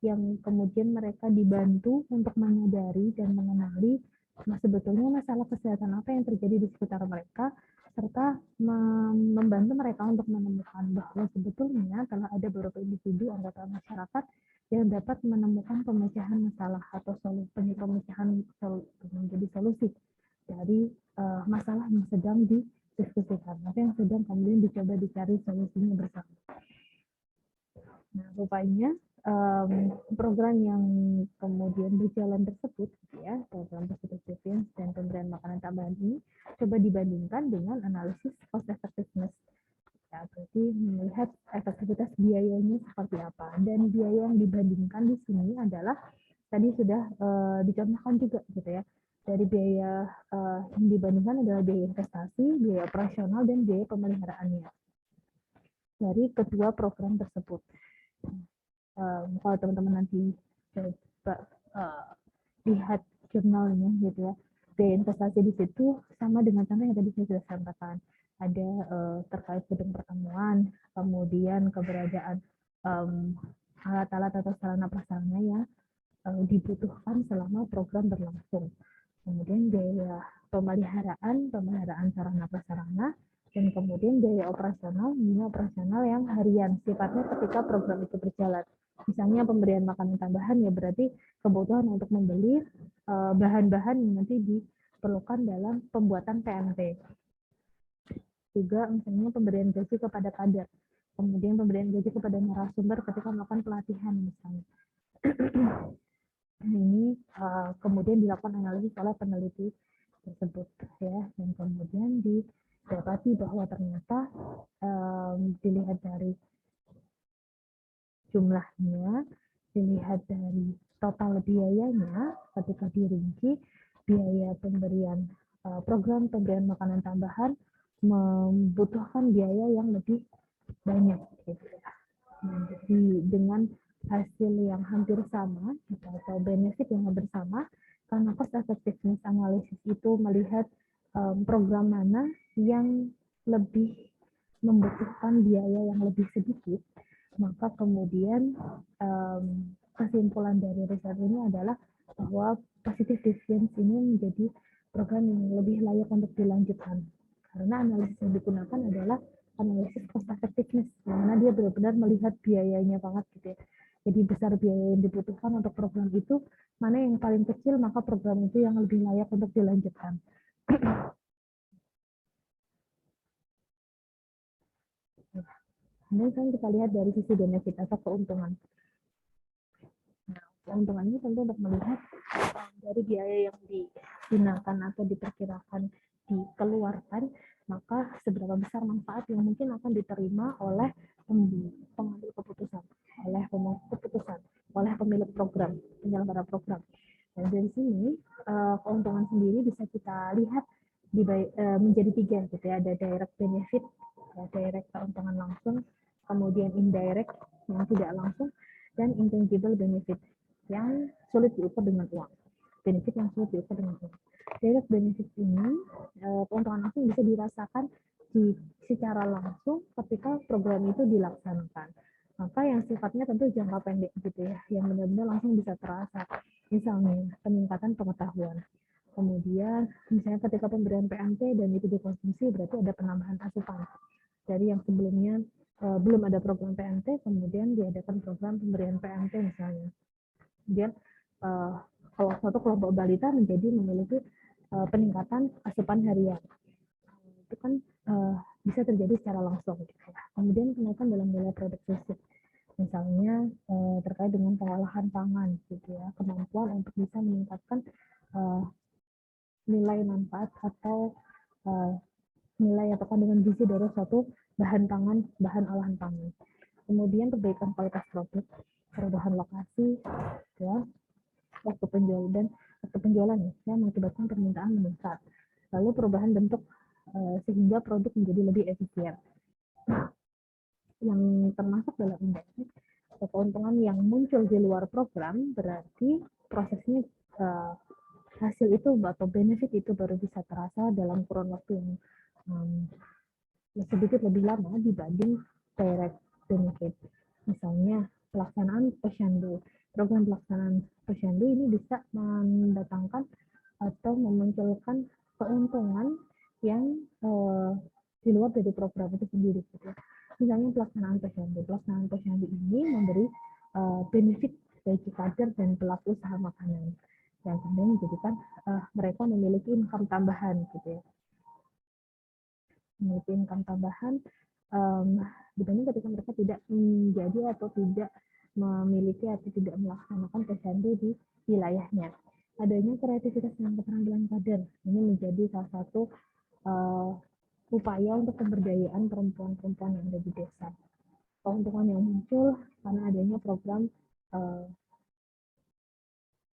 yang kemudian mereka dibantu untuk menyadari dan mengenali sebetulnya masalah kesehatan apa yang terjadi di sekitar mereka, serta membantu mereka untuk menemukan bahwa sebetulnya telah ada beberapa individu anggota masyarakat yang dapat menemukan pemecahan masalah atau pemecahan menjadi solusi dari masalah yang sedang didiskusikan, apa yang sedang kemudian dicoba dicari solusinya bersama. Nah, rupanya program yang kemudian berjalan tersebut, ya, program positive deviance dan pemberian makanan tambahan ini coba dibandingkan dengan analisis cost effectiveness. Ya, berarti melihat efektivitas biayanya seperti apa, dan biaya yang dibandingkan di sini adalah tadi sudah dicontohkan juga gitu ya. Dari biaya yang dibandingkan adalah biaya investasi, biaya operasional, dan biaya pemeliharaannya. dari kedua program tersebut. Kalau teman-teman nanti coba lihat jurnalnya gitu ya, biaya investasi di situ sama dengan contoh yang tadi saya sudah sampaikan. Ada terkait gedung pertemuan, kemudian keberadaan alat-alat atau sarana prasarana yang dibutuhkan selama program berlangsung. Kemudian biaya pemeliharaan sarana prasarana, dan kemudian biaya operasional yang harian sifatnya ketika program itu berjalan. Misalnya pemberian makanan tambahan, ya berarti kebutuhan untuk membeli bahan-bahan yang nanti diperlukan dalam pembuatan PMT. Juga misalnya pemberian gaji kepada kader, kemudian pemberian gaji kepada narasumber ketika melakukan pelatihan misalnya. Ini kemudian dilakukan analisis oleh peneliti tersebut ya, dan kemudian didapati bahwa ternyata dilihat dari jumlahnya, dilihat dari total biayanya, ketika dirinci biaya pemberian program pemberian makanan tambahan membutuhkan biaya yang lebih banyak gitu ya. Jadi dengan hasil yang hampir sama atau benefit yang hampir sama, karena cost effectiveness analysis itu melihat program mana yang lebih membutuhkan biaya yang lebih sedikit, maka kemudian kesimpulan dari riset ini adalah bahwa positive difference ini menjadi program yang lebih layak untuk dilanjutkan, karena analisis yang digunakan adalah analisis cost effectiveness, yang mana dia benar-benar melihat biayanya banget gitu ya. Jadi besar biaya yang dibutuhkan untuk program itu, mana yang paling kecil, maka program itu yang lebih layak untuk dilanjutkan. Kemudian kita lihat dari sisi benefit atau keuntungan. Nah, keuntungannya tentu untuk melihat dari biaya yang digunakan atau diperkirakan dikeluarkan, maka seberapa besar manfaat yang mungkin akan diterima oleh pengambil keputusan, oleh pemilik program, penyelenggara program. Dan dari sini keuntungan sendiri bisa kita lihat menjadi 3 gitu ya. Ada direct benefit, direct keuntungan langsung, kemudian indirect yang tidak langsung, dan intangible benefit yang sulit diukur dengan uang. Benefit yang sulit diukur dengan uang. Direct benefit ini keuntungan langsung bisa dirasakan secara langsung ketika program itu dilaksanakan. Maka yang sifatnya tentu jangka pendek gitu ya, yang benar-benar langsung bisa terasa. Misalnya peningkatan pengetahuan. Kemudian misalnya ketika pemberian PMT dan itu dikonsumsi, berarti ada penambahan asupan. Dari yang sebelumnya belum ada program PMT, kemudian diadakan program pemberian PMT misalnya. Kemudian kalau suatu kelompok balita memiliki peningkatan asupan harian, itu kan bisa terjadi secara langsung gitu ya. Kemudian kenaikan dalam nilai produk fisik, misalnya terkait dengan pengolahan pangan gitu ya, kemampuan untuk bisa meningkatkan nilai manfaat atau nilai atau kandungan gizi dari suatu bahan olahan pangan. Kemudian perbaikan kualitas produk, perubahan lokasi ya, waktu penjualan ya, mengakibatkan permintaan meningkat. Lalu perubahan bentuk sehingga produk menjadi lebih efisien. Yang termasuk dalam indeks keuntungan yang muncul di luar program, berarti prosesnya hasil itu atau benefit itu baru bisa terasa dalam kurun waktu yang sedikit lebih lama dibanding direct benefit. Misalnya pelaksanaan posyandu. Program pelaksanaan posyandu ini bisa mendatangkan atau memunculkan keuntungan yang di luar dari program itu sendiri. Gitu. Misalnya pelaksanaan posyandu ini memberi benefit bagi kader dan pelaku usaha makanan, yang kemudian menjadikan mereka memiliki income tambahan gitu ya. Memiliki income tambahan dibanding ketika mereka tidak menjadi atau tidak memiliki atau tidak melaksanakan posyandu di wilayahnya. Adanya kreativitas dan keterampilan kader ini menjadi salah satu upaya untuk pemberdayaan perempuan-perempuan yang ada di desa. Keuntungan yang muncul karena adanya program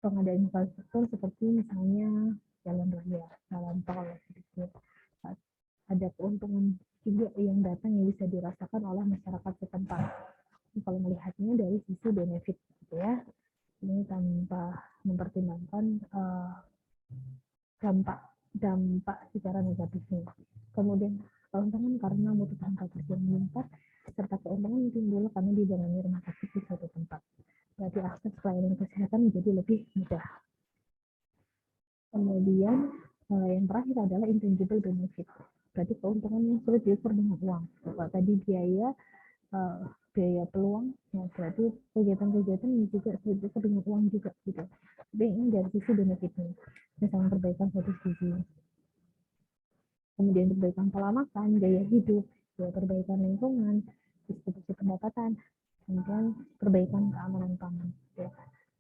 pengadaan infrastruktur seperti misalnya jalan raya, jalan tol, sedikit. Ada keuntungan juga yang datang yang bisa dirasakan oleh masyarakat setempat. Kalau melihatnya dari sisi benefit, gitu ya, ini tanpa mempertimbangkan dampak secara negatifnya. Kemudian keuntungan karena mutu angka kerja meningkat, serta keuntungan timbul karena dijalani rumah sakit di suatu tempat. Berarti akses pelayanan kesehatan menjadi lebih mudah. Kemudian yang terakhir adalah intangible benefit. Berarti keuntungan yang sulit diukur dengan uang. Kalau tadi biaya peluang, ya berarti kegiatan-kegiatan yang juga sulit diukur dengan uang juga gitu. Tapi ini dari sisi benefitnya, misalnya perbaikan status gizi, kemudian perbaikan pola makan, gaya hidup, ya, perbaikan lingkungan, distribusi pendapatan, kemudian perbaikan keamanan pangan. Ya.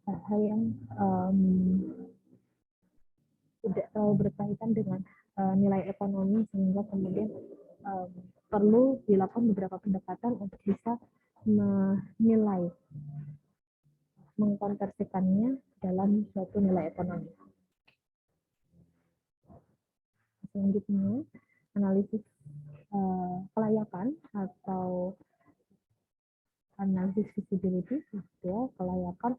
Hal yang tidak terlalu berkaitan dengan nilai ekonomi, sehingga kemudian perlu dilakukan beberapa pendekatan untuk bisa menilai, mengkonversikannya dalam suatu nilai ekonomi. Selanjutnya, analisis kelayakan atau analisis feasibility, ya, kelayakan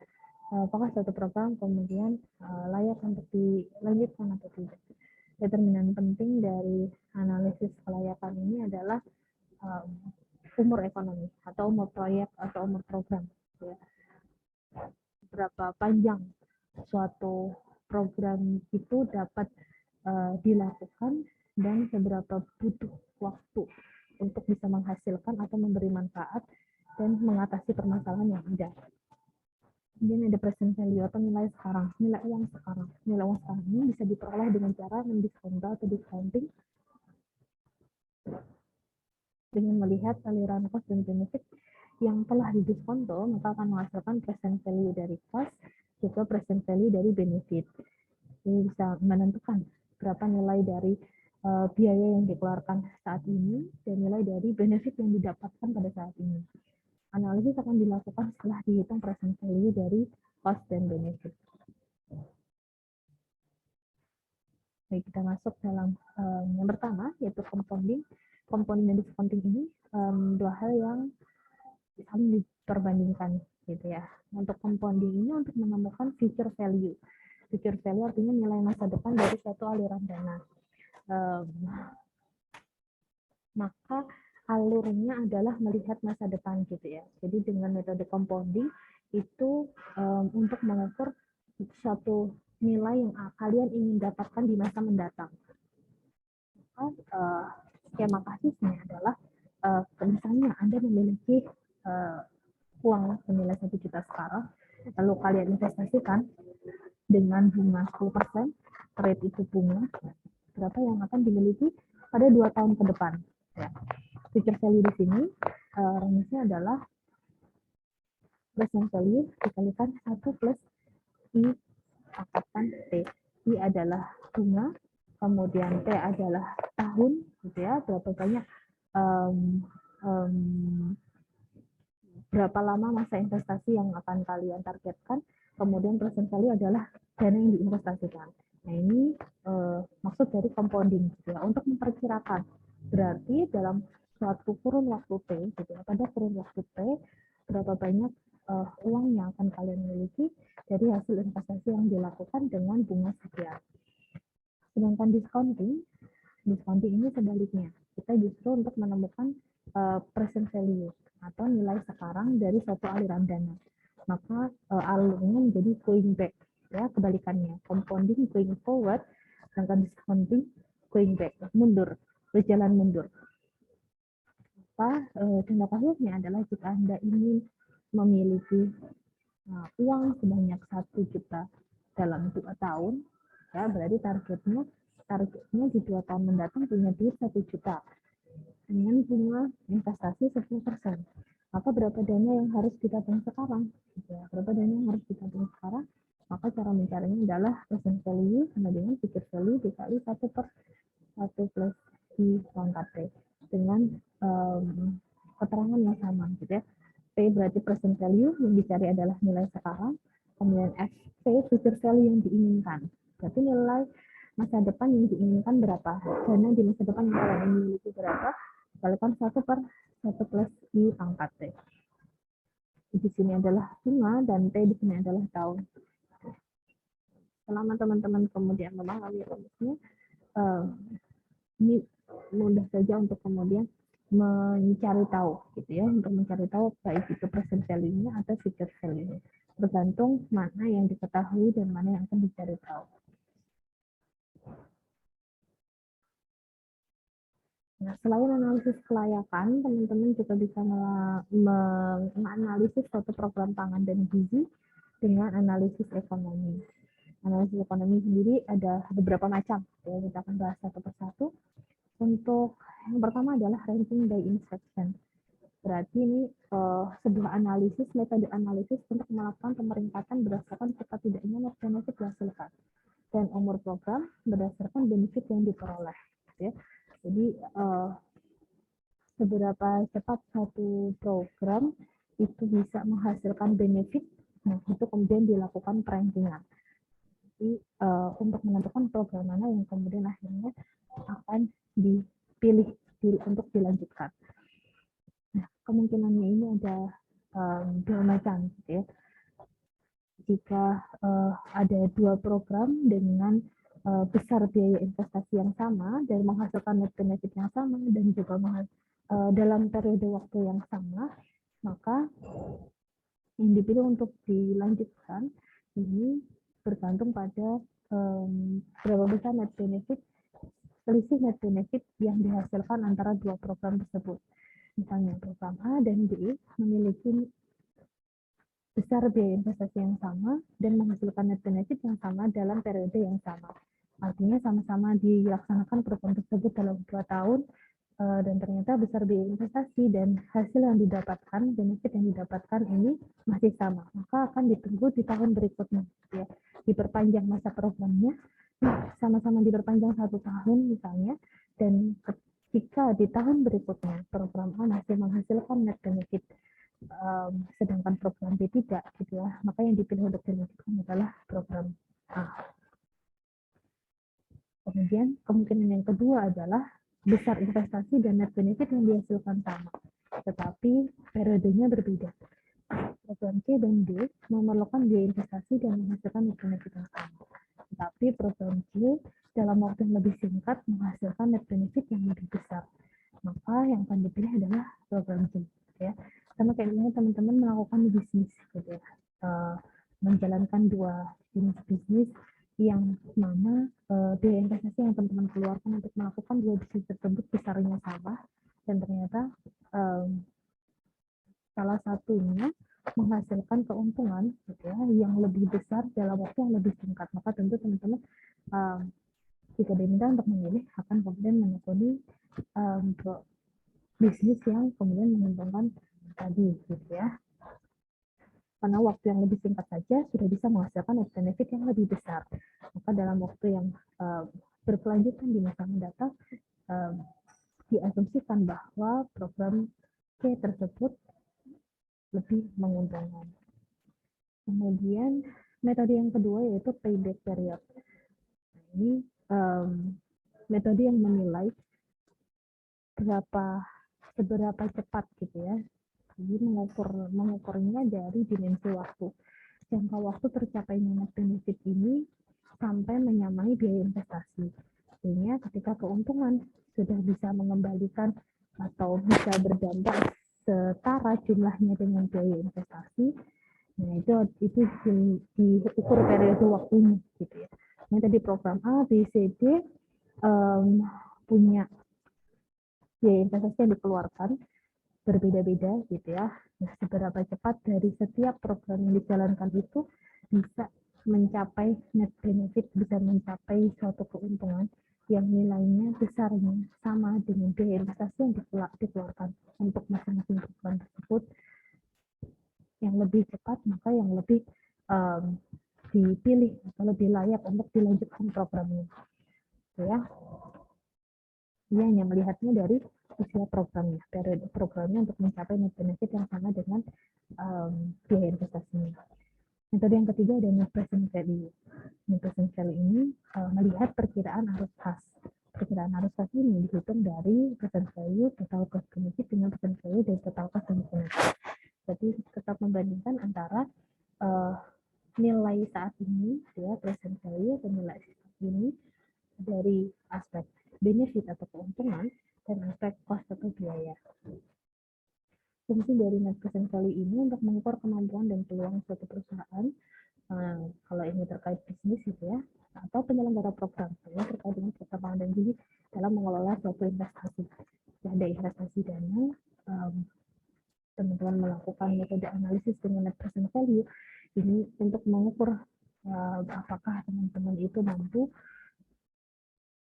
apakah suatu program kemudian layak untuk dilanjutkan atau tidak. Determinan penting dari analisis kelayakan ini adalah umur ekonomi atau umur proyek atau umur program. Ya. Berapa panjang suatu program itu dapat dilakukan dan seberapa butuh waktu untuk bisa menghasilkan atau memberi manfaat dan mengatasi permasalahan yang ada. Kemudian ada present value atau nilai sekarang, nilai uang sekarang. Nilai uang sekarang ini bisa diperoleh dengan cara mendiskonto atau discounting dengan melihat aliran cost dan benefit yang telah didiskonto, maka akan menghasilkan present value dari cost juga present value dari benefit. Ini bisa menentukan berapa nilai dari biaya yang dikeluarkan saat ini dan nilai dari benefit yang didapatkan pada saat ini. Analisis akan dilakukan setelah dihitung present value dari cost dan benefit. Baik, kita masuk dalam yang pertama, yaitu compounding. Compounding dan discounting ini dua hal yang saling diperbandingkan, gitu ya. Untuk compounding ini untuk menemukan future value. Future value artinya nilai masa depan dari suatu aliran dana. Maka alurnya adalah melihat masa depan, gitu ya. Jadi dengan metode compounding itu untuk mengukur suatu nilai yang kalian ingin dapatkan di masa mendatang. Skema kasusnya adalah misalnya Anda memiliki uang senilai 1 juta sekarang, lalu kalian investasikan dengan bunga 10%, rate itu bunga, berapa yang akan dimiliki pada 2 tahun ke depan. Ya. Future value di sini rumusnya adalah present value dikalikan 1 plus I pangkatan T. I adalah bunga, kemudian T adalah tahun, gitu ya, berapa banyak berapa lama masa investasi yang akan kalian targetkan, kemudian present value adalah dana yang diinvestasikan. Nah, ini maksud dari compounding, gitu ya, untuk memperkirakan. Berarti dalam suatu kurun waktu T, gitu ya, pada kurun waktu T, berapa banyak uang yang akan kalian miliki dari hasil investasi yang dilakukan dengan bunga sekian. Sedangkan discounting ini sebaliknya. Kita justru untuk menemukan present value atau nilai sekarang dari suatu aliran dana. Maka alurnya menjadi going back, ya, kebalikannya. Compounding going forward, sedangkan discounting going back, mundur, berjalan mundur. Contoh kasusnya adalah jika Anda ingin memiliki uang sebanyak 1 juta dalam 2 tahun, ya, berarti targetnya di 2 tahun mendatang punya duit 1 juta dengan bunga investasi 10%. Maka berapa dana yang harus ditabung sekarang? Ya, berapa dana yang harus ditabung sekarang? Maka cara mencarinya adalah present value sama dengan future value dikali 1 per 1 plus I pangkat T dengan keterangan yang sama, gitu ya. P berarti present value, yang dicari adalah nilai sekarang, kemudian FP future value yang diinginkan. Berarti nilai masa depan yang diinginkan berapa, dana di masa depan yang kalian miliki berapa, kalikan 1/1 plus I pangkat T. Di sini adalah bunga dan T di sini adalah tahun. Selama teman-teman kemudian memahami rumusnya, ini mudah saja untuk kemudian mencari tahu gitu ya, untuk mencari tahu baik itu present value-nya atau future value-nya, tergantung mana yang diketahui dan mana yang akan dicari tahu. Nah, selain analisis kelayakan, teman-teman juga bisa menganalisis suatu program pangan dan gizi dengan analisis ekonomi. Analisis ekonomi sendiri ada beberapa macam, ya, kita akan bahas satu persatu. Untuk yang pertama adalah ranking by inspection. Berarti ini sebuah analisis, metode analisis untuk melakukan pemeringkatan berdasarkan serta tidaknya net benefit dihasilkan dan umur program berdasarkan benefit yang diperoleh. Ya. Jadi seberapa cepat satu program itu bisa menghasilkan benefit, nah itu kemudian dilakukan perankingan. Jadi untuk menentukan program mana yang kemudian akhirnya akan dipilih untuk dilanjutkan. Nah, kemungkinannya ini ada dua macam, gitu ya. Jika ada dua program dengan besar biaya investasi yang sama dan menghasilkan net benefit yang sama dan juga dalam periode waktu yang sama, maka yang dipilih untuk dilanjutkan ini bergantung pada berapa besar net benefit, selisih net benefit yang dihasilkan antara dua program tersebut. Misalnya program A dan B memiliki besar biaya investasi yang sama dan menghasilkan net benefit yang sama dalam periode yang sama. Artinya sama-sama dilaksanakan program tersebut dalam 2 tahun dan ternyata besar biaya investasi dan hasil yang didapatkan, benefit yang didapatkan ini masih sama. Maka akan ditunggu di tahun berikutnya, ya. Diperpanjang masa programnya, sama-sama diperpanjang 1 tahun misalnya, dan jika di tahun berikutnya program A masih menghasilkan net benefit sedangkan program B tidak, gitu ya, maka yang dipilih untuk dilanjutkan adalah program A. Kemudian kemungkinan yang kedua adalah besar investasi dan net benefit yang dihasilkan sama, tetapi periodenya berbeda. Program C dan D memerlukan biaya investasi dan menghasilkan net benefit yang sama, tetapi program C dalam waktu yang lebih singkat menghasilkan net benefit yang lebih besar, maka yang akan dipilih adalah program C, ya. Karena kayaknya teman-teman melakukan bisnis, gitu ya, menjalankan dua jenis bisnis yang mana biaya investasi yang teman-teman keluarkan untuk melakukan dua bisnis tersebut besarnya sama, dan ternyata salah satunya menghasilkan keuntungan, gitu ya, yang lebih besar dalam waktu yang lebih singkat, maka tentu teman-teman jika diminta untuk memilih akan kemudian menekuni bisnis yang kemudian menguntungkan tadi, gitu ya. Karena waktu yang lebih singkat saja sudah bisa menghasilkan net benefit yang lebih besar. Maka dalam waktu yang berkelanjutan di masa mendatang diasumsikan bahwa program C tersebut lebih menguntungkan. Kemudian metode yang kedua yaitu payback period. Ini metode yang menilai seberapa cepat, gitu ya. Jadi mengukurnya dari dimensi waktu. Jangka waktu tercapainya net benefit ini sampai menyamai biaya investasi. Sehingga ketika keuntungan sudah bisa mengembalikan atau bisa berdampak setara jumlahnya dengan biaya investasi, nah itu diukur periode waktunya, gitu ya. Ini tadi program A, B, C, D punya biaya investasi yang dikeluarkan berbeda-beda, gitu ya. Nah, seberapa cepat dari setiap program yang dijalankan itu bisa mencapai net benefit, bisa mencapai suatu keuntungan yang nilainya besarnya sama dengan biaya investasi yang dikeluarkan untuk masing-masing program tersebut. Yang lebih cepat maka yang lebih dipilih atau lebih layak untuk dilanjutkan programnya, ya. Dia hanya melihatnya dari usia programnya, periode programnya untuk mencapai net benefit yang sama dengan biaya investasinya. Metode yang ketiga ada net present value. Net present value ini melihat perkiraan arus kas. Perkiraan arus kas ini dihitung dari present value, total cost benefit dengan present value dan total cost benefit. Jadi tetap membandingkan antara nilai saat ini, ya, present value dan nilai saat ini dari aspek benefit atau keuntungan dan aspek cost atau biaya. Fungsi dari net present value ini untuk mengukur kemampuan dan peluang suatu perusahaan, kalau ini terkait bisnis gitu ya, atau penyelenggara program, ini terkait dengan perkembangan dan gizi dalam mengelola suatu investasi. Ada investasi dana, teman-teman melakukan metode analisis dengan net present value ini untuk mengukur apakah teman-teman itu mampu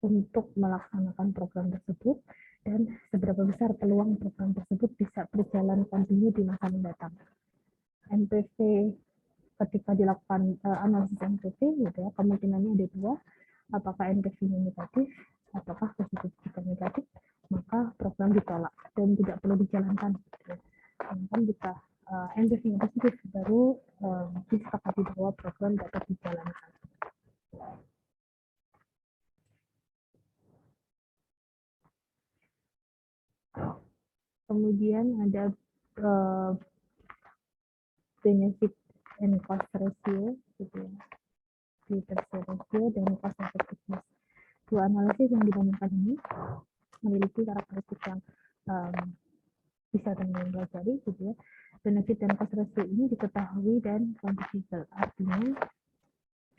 untuk melaksanakan program tersebut dan seberapa besar peluang program tersebut bisa berjalan kontinu di masa mendatang. NPV ketika dilakukan analisis NPV gitu ya, kemungkinannya ada dua, apakah NPV-nya negatif ataukah positif. Jika negatif, maka program ditolak dan tidak perlu dijalankan. Sedangkan jika NPV-nya positif, baru disepakati bahwa program dapat dijalankan. Kemudian ada benefit and cost ratio, gitu ya. Benefit ratio dan cost effectiveness. Dua analisis yang dibandingkan ini memiliki karakteristik yang bisa teman-teman pelajari, gitu ya. Benefit dan cost ratio ini diketahui dan quantifiable, artinya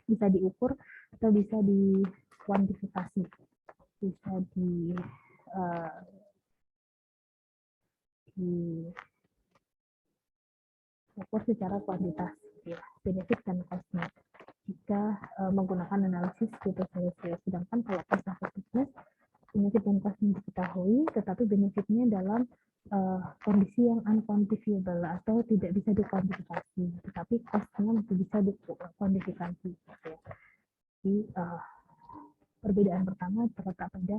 bisa diukur atau bisa dikuantifikasi, bisa diukur secara kuantitas, ya, benefit dan cost-nya jika menggunakan analisis business ratio. Sedangkan kalau cost effectiveness, benefit dan cost-nya diketahui, tetapi benefitnya dalam kondisi yang unquantifiable atau tidak bisa dikuantifikasi, tetapi cost-nya masih bisa dikuantifikasi. Ya. Jadi perbedaan pertama terletak pada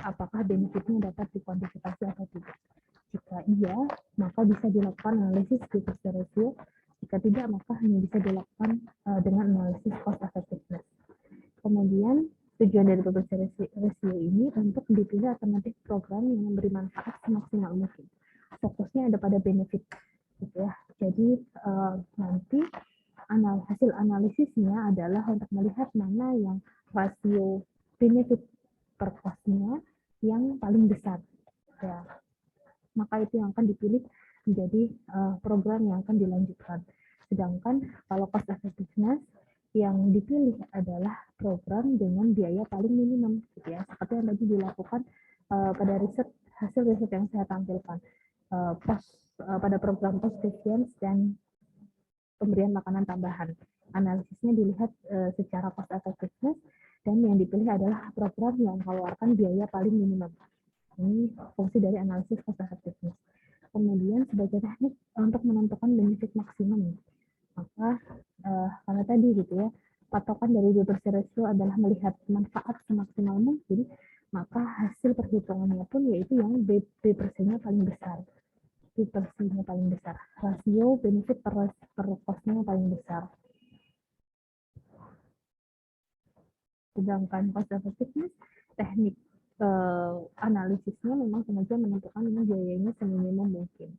apakah benefitnya dapat dikuantifikasi atau tidak. Jika iya, maka bisa dilakukan analisis business ratio. Jika tidak, maka hanya bisa dilakukan dengan analisis cost effectiveness. Kemudian, tujuan dari business ratio ini untuk dipilih alternatif program yang memberi manfaat semaksimal mungkin. Fokusnya ada pada benefit, gitu ya. Jadi nanti hasil analisisnya adalah untuk melihat mana yang rasio benefit per cost-nya yang paling besar. Ya. Maka itu yang akan dipilih menjadi program yang akan dilanjutkan. Sedangkan kalau cost effectiveness yang dipilih adalah program dengan biaya paling minimum, gitu ya. Seperti yang tadi dilakukan pada hasil riset yang saya tampilkan, pada program post deviance dan pemberian makanan tambahan. Analisisnya dilihat secara cost effectiveness dan yang dipilih adalah program yang mengeluarkan biaya paling minimum. Ini fungsi dari analisis cost effectiveness. Kemudian sebagai teknik untuk menentukan benefit maksimum, maka karena tadi gitu ya, patokan dari business ratio adalah melihat manfaat semaksimal mungkin, maka hasil perhitungannya pun yaitu yang B%-nya paling besar. B%-nya paling besar. Rasio benefit per cost-nya paling besar. Sedangkan cost effectiveness, teknik analisisnya memang sengaja menentukan biayanya seminimum mungkin.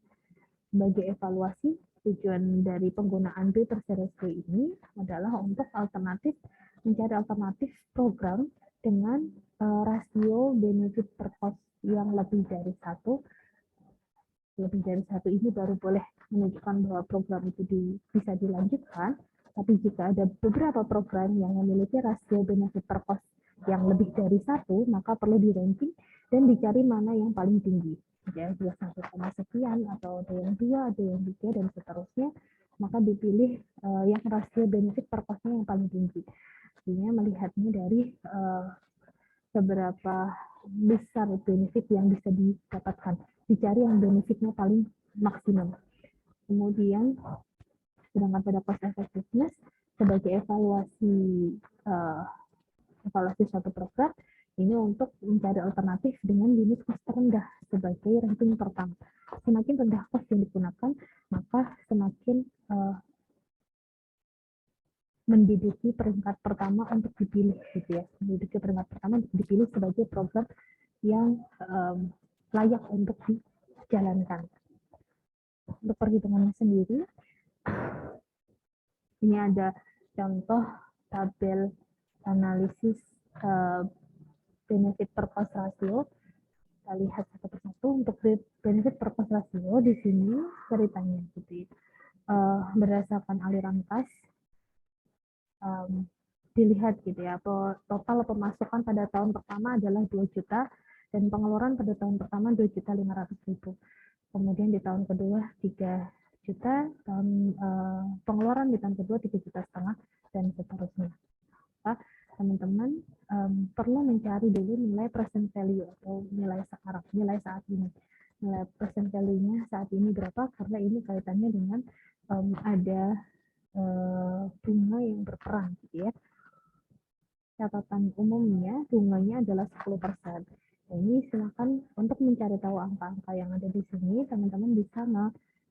Sebagai evaluasi, tujuan dari penggunaan business ratio ini adalah untuk mencari alternatif program dengan rasio benefit per cost yang lebih dari satu ini baru boleh menunjukkan bahwa program itu bisa dilanjutkan. Tapi jika ada beberapa program yang memiliki rasio benefit per cost yang lebih dari satu, maka perlu di-ranking dan dicari mana yang paling tinggi. Ya, 21, sekian, atau ada yang 2, ada yang 3, dan seterusnya, maka dipilih yang rasio benefit per cost-nya yang paling tinggi. Artinya melihatnya dari seberapa besar benefit yang bisa didapatkan. Dicari yang benefitnya paling maksimum. Kemudian, sedangkan pada cost effectiveness, sebagai evaluasi suatu program, ini untuk mencari alternatif dengan unit cost terendah sebagai ranking pertama. Semakin rendah cost yang digunakan, maka semakin menduduki peringkat pertama untuk dipilih gitu ya, menduduki peringkat pertama untuk dipilih sebagai program yang layak untuk dijalankan. Untuk perhitungannya sendiri, ini ada contoh tabel analisis benefit per cost ratio. Kita lihat satu persatu. Untuk benefit per cost ratio di sini ceritanya gitu ya. Berdasarkan aliran kas, dilihat gitu ya, total pemasukan pada tahun pertama adalah 2 juta dan pengeluaran pada tahun pertama 2.500.000. Kemudian di tahun kedua 3 juta, pengeluaran di tahun kedua 3,5 juta dan seterusnya. Teman-teman perlu mencari dulu nilai present value atau nilai sekarang, nilai saat ini. Nilai present value-nya saat ini berapa? Karena ini kaitannya dengan ada bunga yang berperan gitu ya. Catatan umumnya bunganya adalah 10%. Nah, ini silakan untuk mencari tahu angka-angka yang ada di sini, teman-teman bisa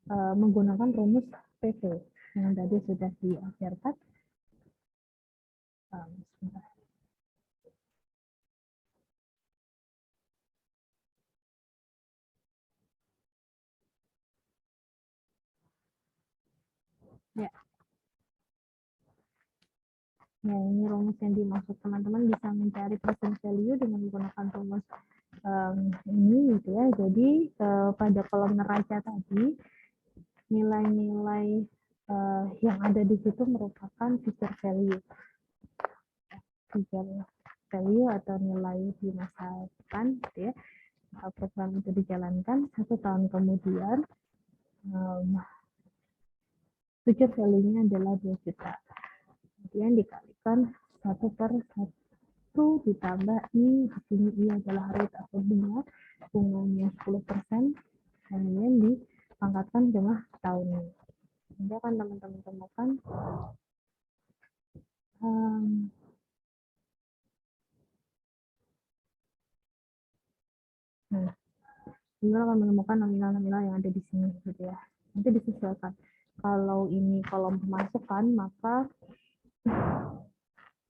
menggunakan rumus PV yang tadi sudah diajarkan. Sebentar. Ya. Ya, ini rumus yang dimaksud, teman-teman bisa mencari present value dengan menggunakan rumus ini gitu ya. Jadi pada kolom neraca tadi nilai-nilai yang ada di situ merupakan future value. Future value atau nilai di masa depan gitu ya. Program itu dijalankan 1 tahun kemudian future value-nya adalah 2 juta. Kemudian dikalikan 1/1 ditambah I, di sini I adalah rate atau bunganya 10%, kemudian dipangkatkan dengan tahunnya. Sehingga akan teman-teman temukan teman akan menemukan nominal-nominal yang ada di sini gitu ya. Nanti disesuaikan. Kalau ini kolom pemasukan, maka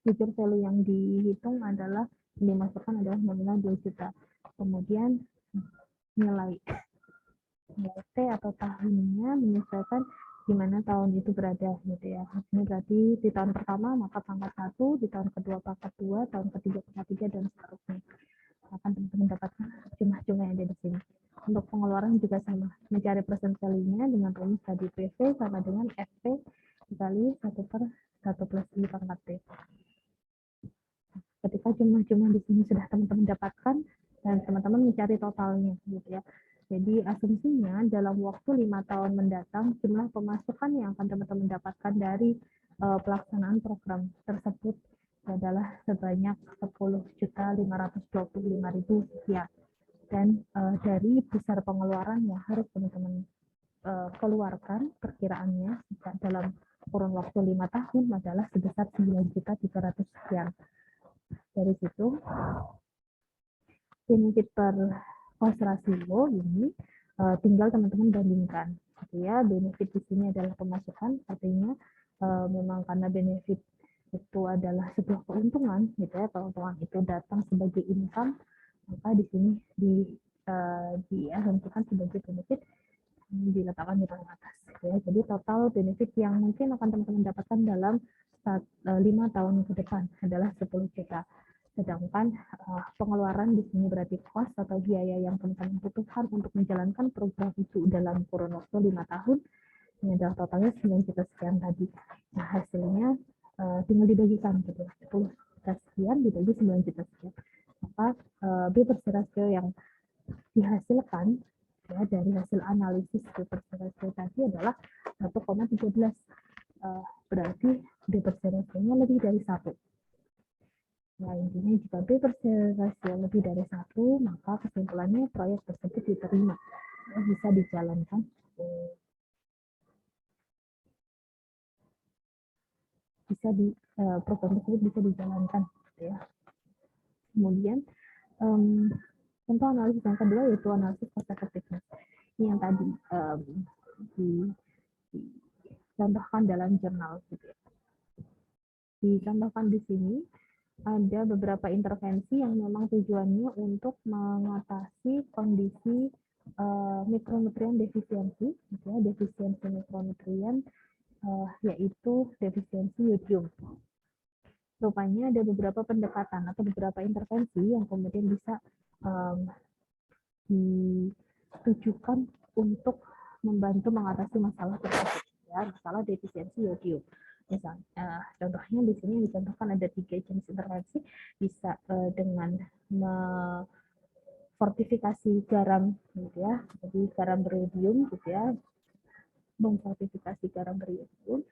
future value yang dihitung adalah yang dimasukkan adalah nominal 2 juta. Kemudian nilai T atau tahunnya menyesuaikan di mana tahun itu berada gitu ya. Ini berarti di tahun pertama maka pangkat 1, di tahun kedua pangkat 2, tahun ketiga pangkat 3 dan seterusnya. Akan teman-teman dapatkan jumlah-jumlah yang ada di sini. Untuk pengeluaran juga sama, mencari present value-nya dengan rumus tadi PV sama dengan FP dikali 1/1 plus I pangkat T. Ketika jumlah-jumlah di sini sudah teman-teman dapatkan dan teman-teman mencari totalnya gitu ya. Jadi asumsinya dalam waktu 5 tahun mendatang jumlah pemasukan yang akan teman-teman dapatkan dari pelaksanaan program tersebut adalah sebanyak 10.525.000 sekian. Dan dari besar pengeluaran yang harus teman-teman keluarkan perkiraannya dalam kurun waktu 5 tahun adalah sebesar 9.300 sekian. Dari situ benefit per cost ratio ini tinggal teman-teman bandingkan gitu ya. Benefit di sini adalah pemasukan, artinya memang karena benefit itu adalah sebuah keuntungan gitu ya, keuntungan itu datang sebagai income, maka di sini diasumsikan sebagai benefit diletakkan di paling atas ya. Jadi total benefit yang mungkin akan teman-teman dapatkan dalam 5 tahun ke depan adalah 10 juta. Sedangkan pengeluaran di sini berarti cost atau biaya yang teman-teman butuhkan untuk menjalankan program itu dalam kurun waktu 5 tahun ini adalah totalnya 9 juta sekian tadi. Nah, hasilnya tinggal dibagikan gitu. 10 juta sekian dibagi 9 juta sekian. Maka B bersih rasio yang dihasilkan ya, dari hasil analisis B bersih rasio tadi adalah 1,13. Berarti B bersih rasionya lebih dari 1. Nah, intinya jika B bersih rasio lebih dari 1, maka kesimpulannya proyek tersebut diterima, bisa dijalankan. Program tersebut bisa dijalankan gitu ya. Kemudian contoh analisis yang kedua yaitu analisis cost effectiveness. Ini yang tadi dicontohkan dalam jurnal gitu ya. dicontohkan di sini ada beberapa intervensi yang memang tujuannya untuk mengatasi kondisi mikronutrien defisiensi, gitu ya, defisiensi mikronutrien, yaitu defisiensi yodium. Rupanya ada beberapa pendekatan atau beberapa intervensi yang kemudian bisa ditujukan untuk membantu mengatasi masalah tersebut, ya, masalah defisiensi yodium. Misalnya, contohnya di sini dicontohkan ada 3 jenis intervensi, bisa dengan fortifikasi garam, gitu ya, jadi garam beriodium, gitu ya, memfortifikasi garam beriodium,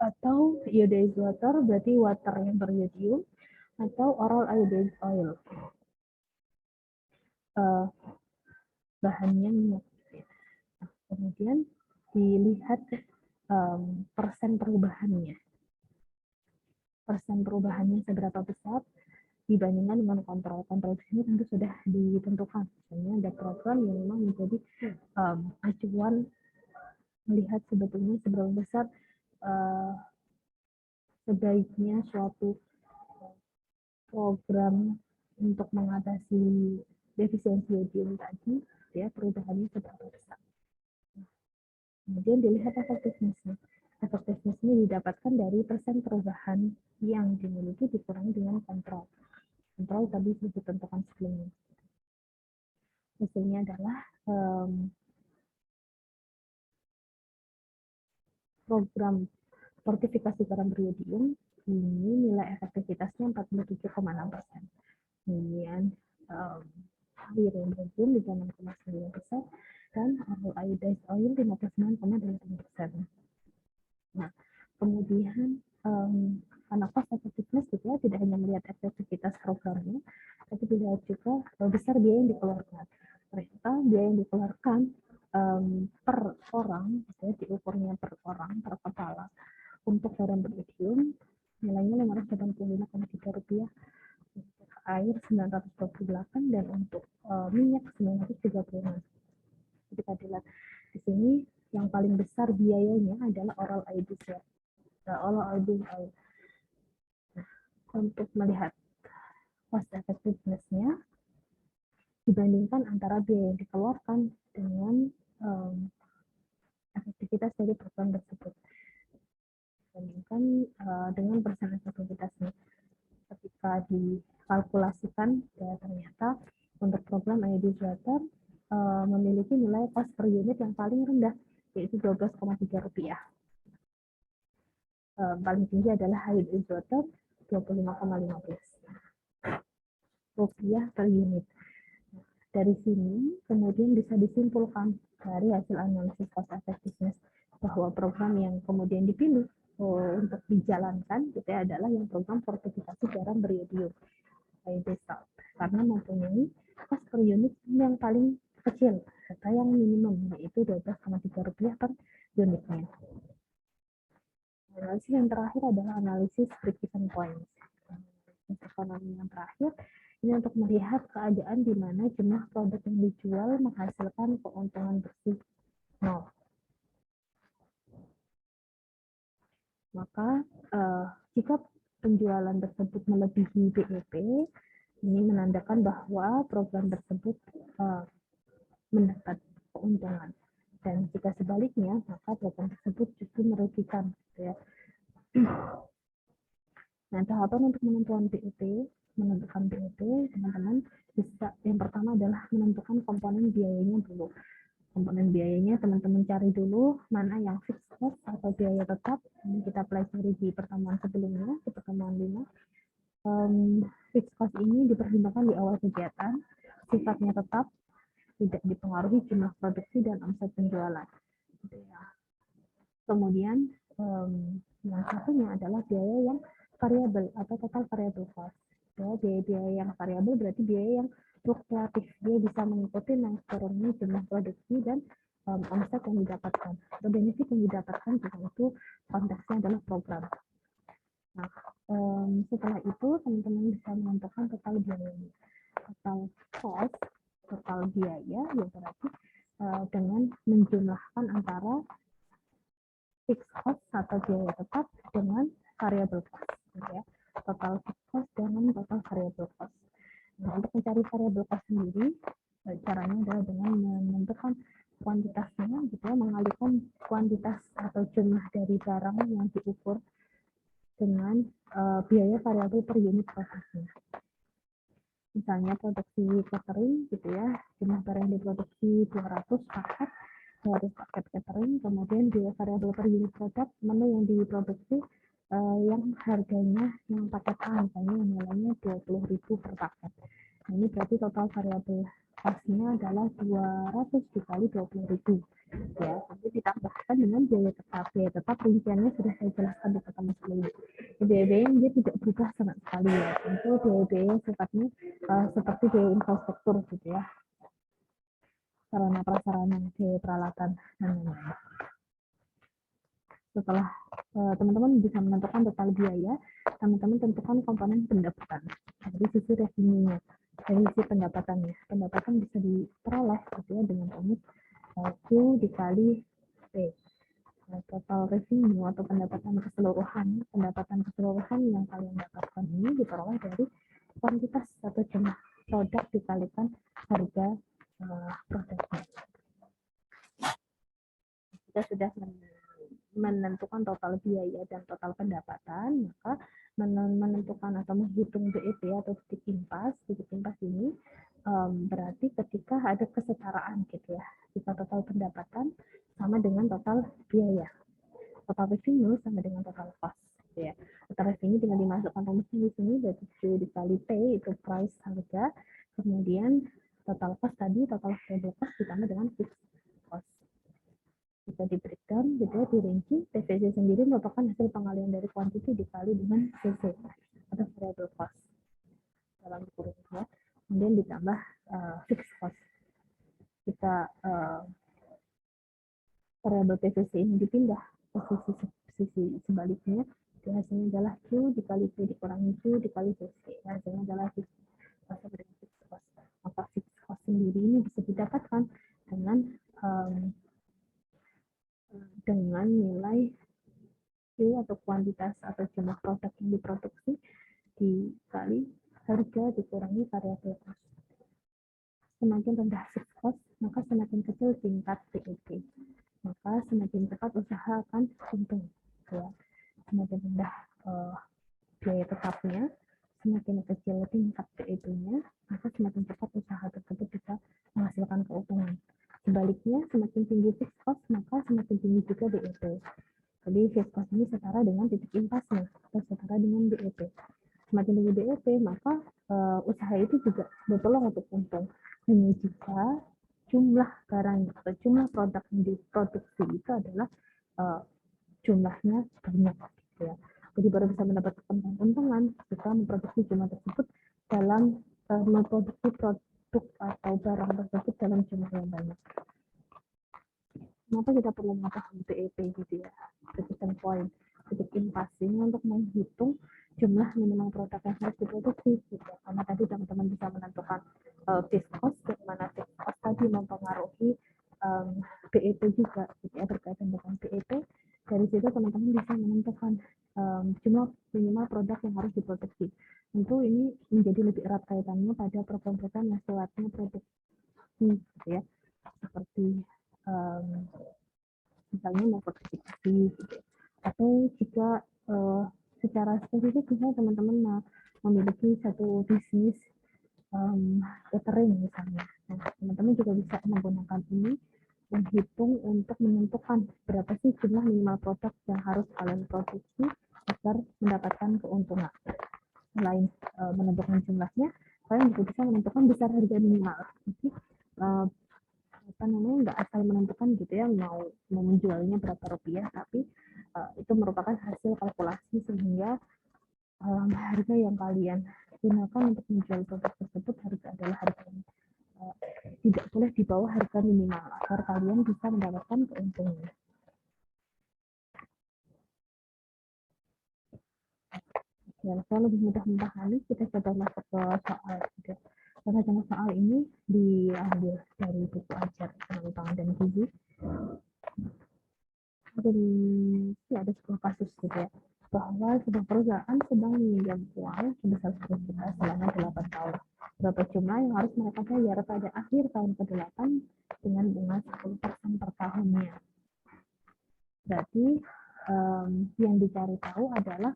atau iodized water, berarti water yang beriodium, atau oral iodized oil, bahannya minyak. Kemudian dilihat persen perubahannya seberapa besar dibandingkan dengan kontrol. Kontrol di sini tentu sudah ditentukan. Misalnya ada peraturan yang memang menjadi acuan melihat sebetulnya seberapa besar sebaiknya suatu program untuk mengatasi defisiensi yodium tadi, ya, perubahannya seberapa besar. Kemudian dilihat efektivitasnya. Efektivitasnya didapatkan dari persen perubahan yang dimiliki dikurangi dengan kontrol. Kontrol tadi sudah ditentukan sebelumnya. Hasilnya adalah program fortifikasi garam beriodium ini nilai efektivitasnya 47,6%. Kemudian air yang beriodium 36,9% dan oral iodized oil 59,8%. Nah, kemudian karena cost effectiveness juga tidak hanya melihat efektivitas programnya, tapi dilihat juga besar biaya yang dikeluarkan. Ternyata biaya yang dikeluarkan per orang, ya, diukurnya per orang, per kepala, untuk garam beriodium nilainya Rp585,3, untuk air 928, dan untuk minyak 936. Kita lihat di sini yang paling besar biayanya adalah oral iodized oil. Untuk melihat cost effectiveness-nya dibandingkan antara biaya yang dikeluarkan dengan efektivitas dari program tersebut, dibandingkan dengan persen efektivitasnya. Ketika dikalkulasikan, ya, ternyata untuk program iodized water memiliki nilai cost per unit yang paling rendah, yaitu Rp12,3. Paling tinggi adalah iodized water, Rp25,15 per unit. Dari sini kemudian bisa disimpulkan dari hasil analisis cost effectiveness bahwa program yang kemudian dipilih untuk dijalankan itu adalah yang program fortifikasi garam beriodium, karena mempunyai cost per unit yang paling kecil atau yang minimum, yaitu Rp12,3 per unitnya. Analisis yang terakhir adalah analisis break-even point. Ekonomi yang terakhir ini untuk melihat keadaan di mana jumlah produk yang dijual menghasilkan keuntungan bersih 0. Maka jika penjualan tersebut melebihi BEP, ini menandakan bahwa program tersebut mendapat keuntungan. Dan jika sebaliknya, maka program tersebut justru merugikan. Ya. Nah, tahapan untuk menentukan BEP, teman-teman bisa, yang pertama adalah menentukan komponen biayanya dulu. Komponen biayanya teman-teman cari dulu mana yang fixed cost atau biaya tetap. Ini kita pelajari di pertemuan sebelumnya, di pertemuan 5. Fixed cost ini dipertimbangkan di awal kegiatan, sifatnya tetap, tidak dipengaruhi jumlah produksi dan omset penjualan. Kemudian yang satunya adalah biaya yang variabel atau total variable cost. Ya, biaya yang variabel berarti biaya yang fluktuatif, dia bisa mengikuti naik turunnya jumlah produksi dan omset yang didapatkan atau benefit yang didapatkan jika itu konteksnya adalah program. Nah, setelah itu teman-teman bisa menentukan total biayanya. Total cost, total biaya, ya berarti dengan menjumlahkan antara fixed cost atau biaya tetap dengan variable cost, gitu ya. Total fixed cost dengan total variable cost. Nah, untuk mencari variable cost sendiri, caranya adalah dengan menentukan kuantitasnya, gitu ya, mengalihkan kuantitas atau jumlah dari barang yang diukur dengan biaya variabel per unit prosesnya. Misalnya produksi catering, gitu ya, jumlah barang yang diproduksi 200 paket catering, kemudian biaya variabel per unit produk menu yang diproduksi yang harganya yang paket A, misalnya yang nilainya 20.000 per paket. Nah, ini berarti total variabel cost-nya adalah 200 dikali 20.000. Ya, nanti ditambahkan dengan biaya tetap. Biaya tetap rinciannya sudah saya jelaskan di pertemuan sebelumnya. Biaya-biaya yang dia tidak berubah sama sekali ya. Itu biaya-biaya yang sifatnya seperti biaya infrastruktur gitu ya. Sarana prasarana, biaya peralatan dan lain-lain. Setelah teman-teman bisa menentukan total biaya, teman-teman tentukan komponen pendapatan dari sisi revenue-nya, dari sisi pendapatannya. Pendapatan bisa diperoleh gitu ya dengan rumus Q dikali P. Total revenue atau pendapatan keseluruhan yang kalian dapatkan ini diperoleh dari kuantitas atau jumlah produk dikalikan harga produknya. Kita sudah menentukan total biaya dan total pendapatan, maka menentukan atau menghitung BEP atau titik impas. Titik impas ini berarti ketika ada kesetaraan gitu ya, jika total pendapatan sama dengan total biaya, total revenue sama dengan total cost gitu ya. Total revenue tinggal dimasukkan rumusnya di sini, berarti Q dikali P itu price harga, kemudian total cost tadi, total variable cost ditambah dengan fixed cost. Bisa di breakdown gitu ya, dirinci. TVC sendiri merupakan hasil pengalian dari quantity dikali dengan CC atau variable cost dalam kurung ya. Kemudian ditambah fixed cost. Kita variable TVC ini dipindah ke sisi sebaliknya, hasilnya adalah Q dikali P dikurangi Q dikali CC. Hasilnya adalah fixed cost. Maka fixed cost sendiri ini bisa didapatkan dengan nilai Q atau kuantitas atau jumlah produk yang diproduksi dikali harga dikurangi variabel cost. Semakin rendah fixed cost, maka semakin kecil tingkat BEP. Maka semakin cepat usaha akan untung. Ya. Semakin rendah biaya tetapnya, semakin kecil tingkat BEP-nya, maka semakin cepat usaha tersebut bisa menghasilkan keuntungan. Sebaliknya, semakin tinggi fixed cost, maka semakin tinggi juga BEP. Jadi fixed cost ini setara dengan titik impasnya, atau setara dengan BEP. Semakin tinggi BEP, maka usaha itu juga berpeluang untuk untung. Hanya jika jumlah barang atau jumlah produk yang diproduksi itu adalah jumlahnya banyak. Gitu ya. Jadi baru bisa mendapatkan keuntungan jika memproduksi jumlah tersebut dalam memproduksi produk atau barang tersebut dalam jumlah yang banyak. Kenapa kita perlu mengetahui BEP gitu ya, break-even point, titik impas ini untuk menghitung jumlah minimal produk yang harus diproduksi gitu. Karena tadi teman-teman bisa menentukan fixed cost, di mana fixed cost tadi mempengaruhi BEP juga gitu ya, berkaitan dengan BEP. Dari situ teman-teman bisa menentukan jumlah minimal produk yang harus diproduksi. Tentu ini menjadi lebih erat kaitannya pada program-program yang sifatnya produksi gitu ya, seperti misalnya mau produksi gitu. Atau jika secara spesifik misalnya teman-teman memiliki satu bisnis catering misalnya. Nah, teman-teman juga bisa menggunakan ini menghitung untuk menentukan berapa sih jumlah minimal produk yang harus kalian produksi agar mendapatkan keuntungan. Selain menentukan jumlahnya, kalian juga bisa menentukan besar harga minimal. Jadi nggak asal menentukan gitu ya mau menjualnya berapa rupiah, tapi itu merupakan hasil kalkulasi sehingga harga yang kalian gunakan untuk menjual produk tersebut adalah harga yang tidak boleh di bawah harga minimal agar kalian bisa mendapatkan keuntungan. Ya, saya lebih mudah memahami, kita coba masuk ke soal juga. Karena soal ini diambil dari buku ajar pengembangan dan gizi. Dan ya, ada sebuah kasus gitu ya. bahwa sebuah perusahaan sedang meminjam uang sebesar 10 juta selama 8 tahun. Berapa jumlah yang harus mereka bayar pada akhir tahun ke-8 dengan bunga 10% per tahunnya. Berarti yang dicari tahu adalah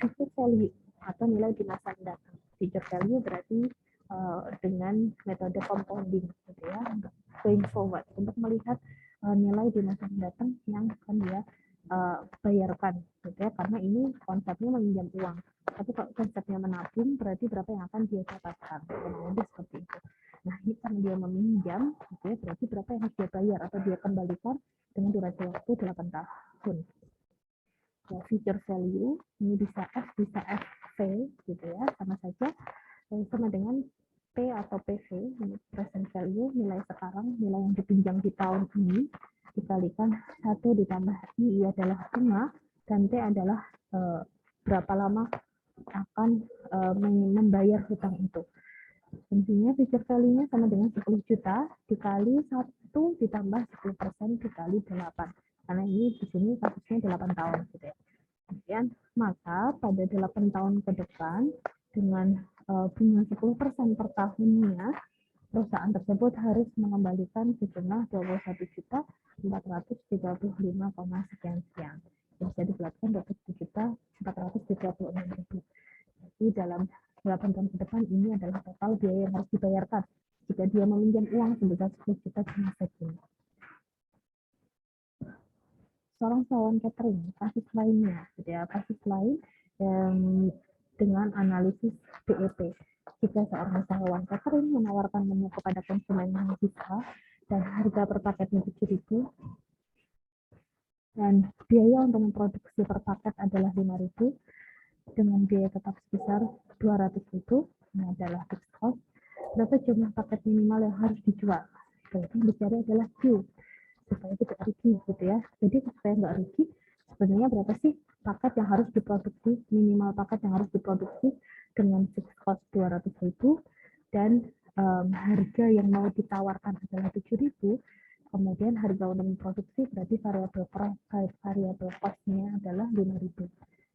future value atau nilai di masa mendatang. Future value berarti dengan metode compounding, gitu ya, untuk going forward, untuk melihat nilai di masa mendatang yang akan dia bayarkan, gitu ya, karena ini konsepnya meminjam uang. Tapi kalau konsepnya menabung, berarti berapa yang akan dia dapatkan, lebih seperti itu. Nah, ini karena dia meminjam, gitu ya, berarti berapa yang harus dia bayar atau dia kembalikan dengan durasi waktu 8 tahun. Ya, future value ini bisa F, bisa FV, gitu ya, sama saja sama dengan P atau PV, present value, nilai sekarang, nilai yang dipinjam di tahun ini, dikalikan 1 ditambah I adalah bunga, dan T adalah berapa lama akan membayar hutang itu. Tentunya future value-nya sama dengan 10 juta dikali 1 ditambah 10% dikali 8. Karena ini di sini kasusnya 8 tahun, gitu ya. Kemudian, maka pada 8 tahun ke depan, dengan bunga 10% per tahunnya, perusahaan tersebut harus mengembalikan sejumlah 21.435, sekian. Bisa dibulatkan 21.436.000. Jadi dalam 8 tahun ke depan ini adalah total biaya yang harus dibayarkan jika dia meminjam uang sebesar 10 juta di masa kini. Seorang sawan catering, kasus lainnya, kasus lain dengan analisis BEP. Jika seorang usahawan catering menawarkan menu kepada konsumen yang bisa dan harga per paketnya 7.000 dan biaya untuk memproduksi per paket adalah 5.000 dengan biaya tetap sebesar 200.000, ini adalah fixed cost. Berapa jumlah paket minimal yang harus dijual? Berarti yang dicari adalah Q, supaya tidak rugi, gitu ya. Jadi supaya nggak rugi, sebenarnya berapa sih paket yang harus diproduksi, minimal paket yang harus diproduksi dengan fixed cost 200.000 dan harga yang mau ditawarkan adalah 7.000, kemudian harga untuk memproduksi berarti variable cost-nya adalah 5.000.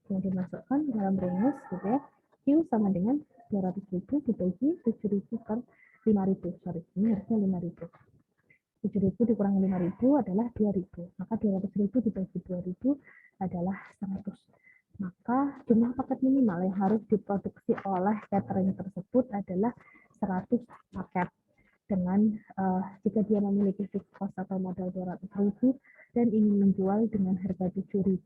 Yang dimasukkan dalam rumus, gitu ya, Q sama dengan 200.000 dibagi 7.000 per 5.000. Sorry, ini harusnya 5.000. 7.000 dikurangi 5.000 adalah 2.000. Maka 200.000 dibagi 2.000 adalah 100. Maka jumlah paket minimal yang harus diproduksi oleh catering tersebut adalah 100 paket. Dengan jika dia memiliki fixed cost atau modal 200.000 dan ingin menjual dengan harga 7.000,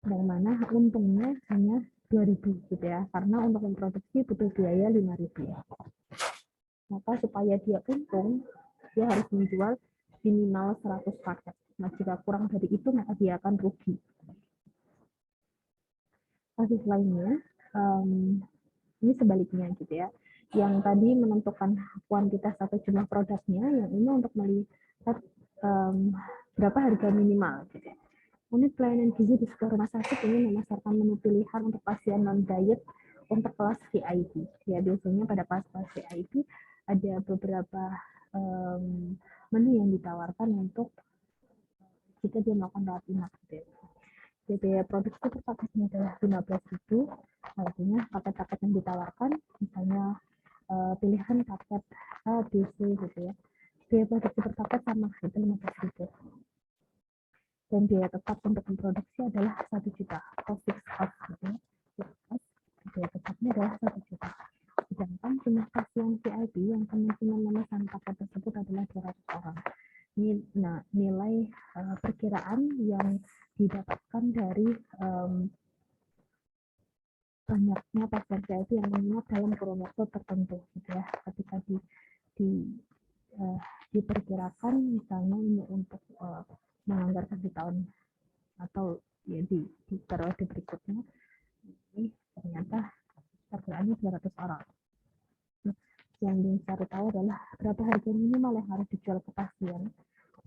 yang mana untungnya hanya 2.000, gitu ya. Karena untuk memproduksi butuh biaya 5.000. Maka supaya dia untung, dia harus menjual minimal 100 paket. Nah, jika kurang dari itu, maka dia akan rugi. Kasus lainnya, ini sebaliknya, gitu ya. Yang tadi menentukan kuantitas atau jumlah produknya, yang ini untuk melihat berapa harga minimal, gitu ya. Unit pelayanan gizi di sebuah rumah sakit ini memasarkan menu pilihan untuk pasien non-diet untuk kelas VIP. Ya, biasanya pada kelas VIP ada beberapa menu yang ditawarkan untuk jika dia melakukan rawat inap, gitu ya. Biaya produksi per paketnya adalah 15.000, artinya paket-paket yang ditawarkan, misalnya pilihan paket A, B, C, gitu ya. Biaya produksi per paket sama, itu 15.000. Dan biaya tetap untuk memproduksi adalah 1 juta, atau fixed cost, gitu ya. Biaya tetapnya adalah 1 juta. Sedangkan jumlah pasien VIP yang kemungkinan memesan paket tersebut adalah 200 orang. Ini nilai perkiraan yang didapatkan dari banyaknya pasien VIP yang menginap dalam kurun waktu tertentu, gitu ya. Ketika diperkirakan misalnya ini untuk menganggarkan di tahun atau ya di periode berikutnya, ini ternyata perkiraannya 200 orang. Yang dicari tahu adalah berapa harga minimal yang harus dijual ke pasien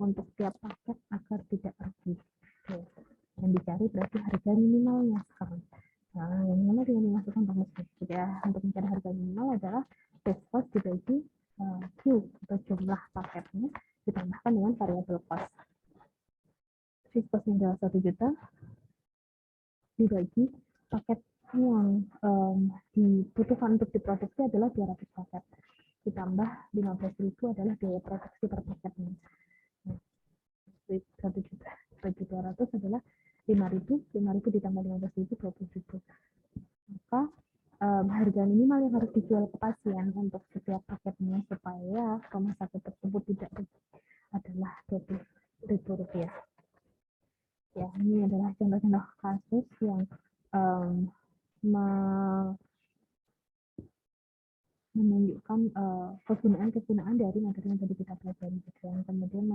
untuk tiap paket agar tidak rugi. Yang dicari berarti harga minimalnya sekarang. Nah, yang mana dengan dimasukkan rumus, gitu ya. Untuk mencari harga minimal adalah fixed cost dibagi Q atau jumlah paketnya ditambahkan dengan variable cost. Fixed cost-nya adalah 1 juta dibagi, paket yang dibutuhkan untuk diproduksi adalah 200 paket. Ditambah 15.000 adalah biaya produksi per paketnya. Nah, 1.200.000 adalah 5.000 ditambah 15.000, 20.000. Maka harga minimal yang harus dijual ke pasien untuk setiap paketnya supaya rumah sakit tersebut tidak adalah Rp20.000. Ya, ini adalah contoh-contoh kasus yang menunjukkan kegunaan dari materi yang tadi kita pelajari, yang kemudian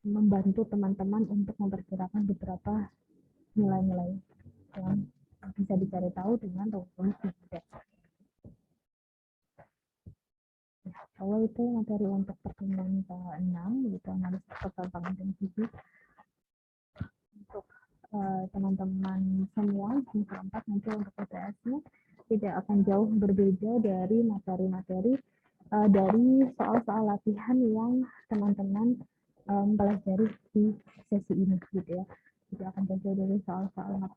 membantu teman-teman untuk memperkirakan beberapa nilai-nilai yang bisa dicari tahu dengan rumus dasar. Kalau itu materi untuk pertemuan ke-6, yaitu analisis ketimpangan dan gizi. Untuk teman-teman semua, yang keempat nanti untuk UTS-nya tidak akan jauh berbeda dari materi-materi dari soal-soal latihan yang teman-teman pelajari di sesi ini, gitu ya. Tidak akan jauh dari soal-soal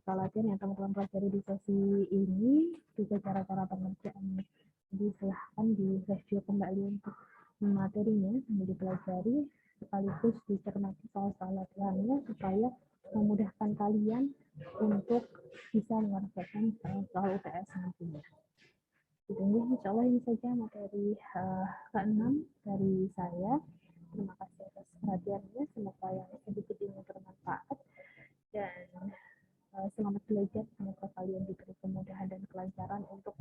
latihan yang teman-teman pelajari di sesi ini, juga cara-cara pengerjaannya. Jadi silahkan di-review kembali untuk materinya yang dipelajari, sekaligus dicermati soal-soal latihannya supaya memudahkan kalian untuk bisa mengerjakan soal UTS nantinya. Jadi insya Allah ini saja materi ke-6 dari saya. Terima kasih atas perhatiannya, semoga yang sedikit ini bermanfaat dan selamat belajar, semoga kalian diberi kemudahan dan kelancaran untuk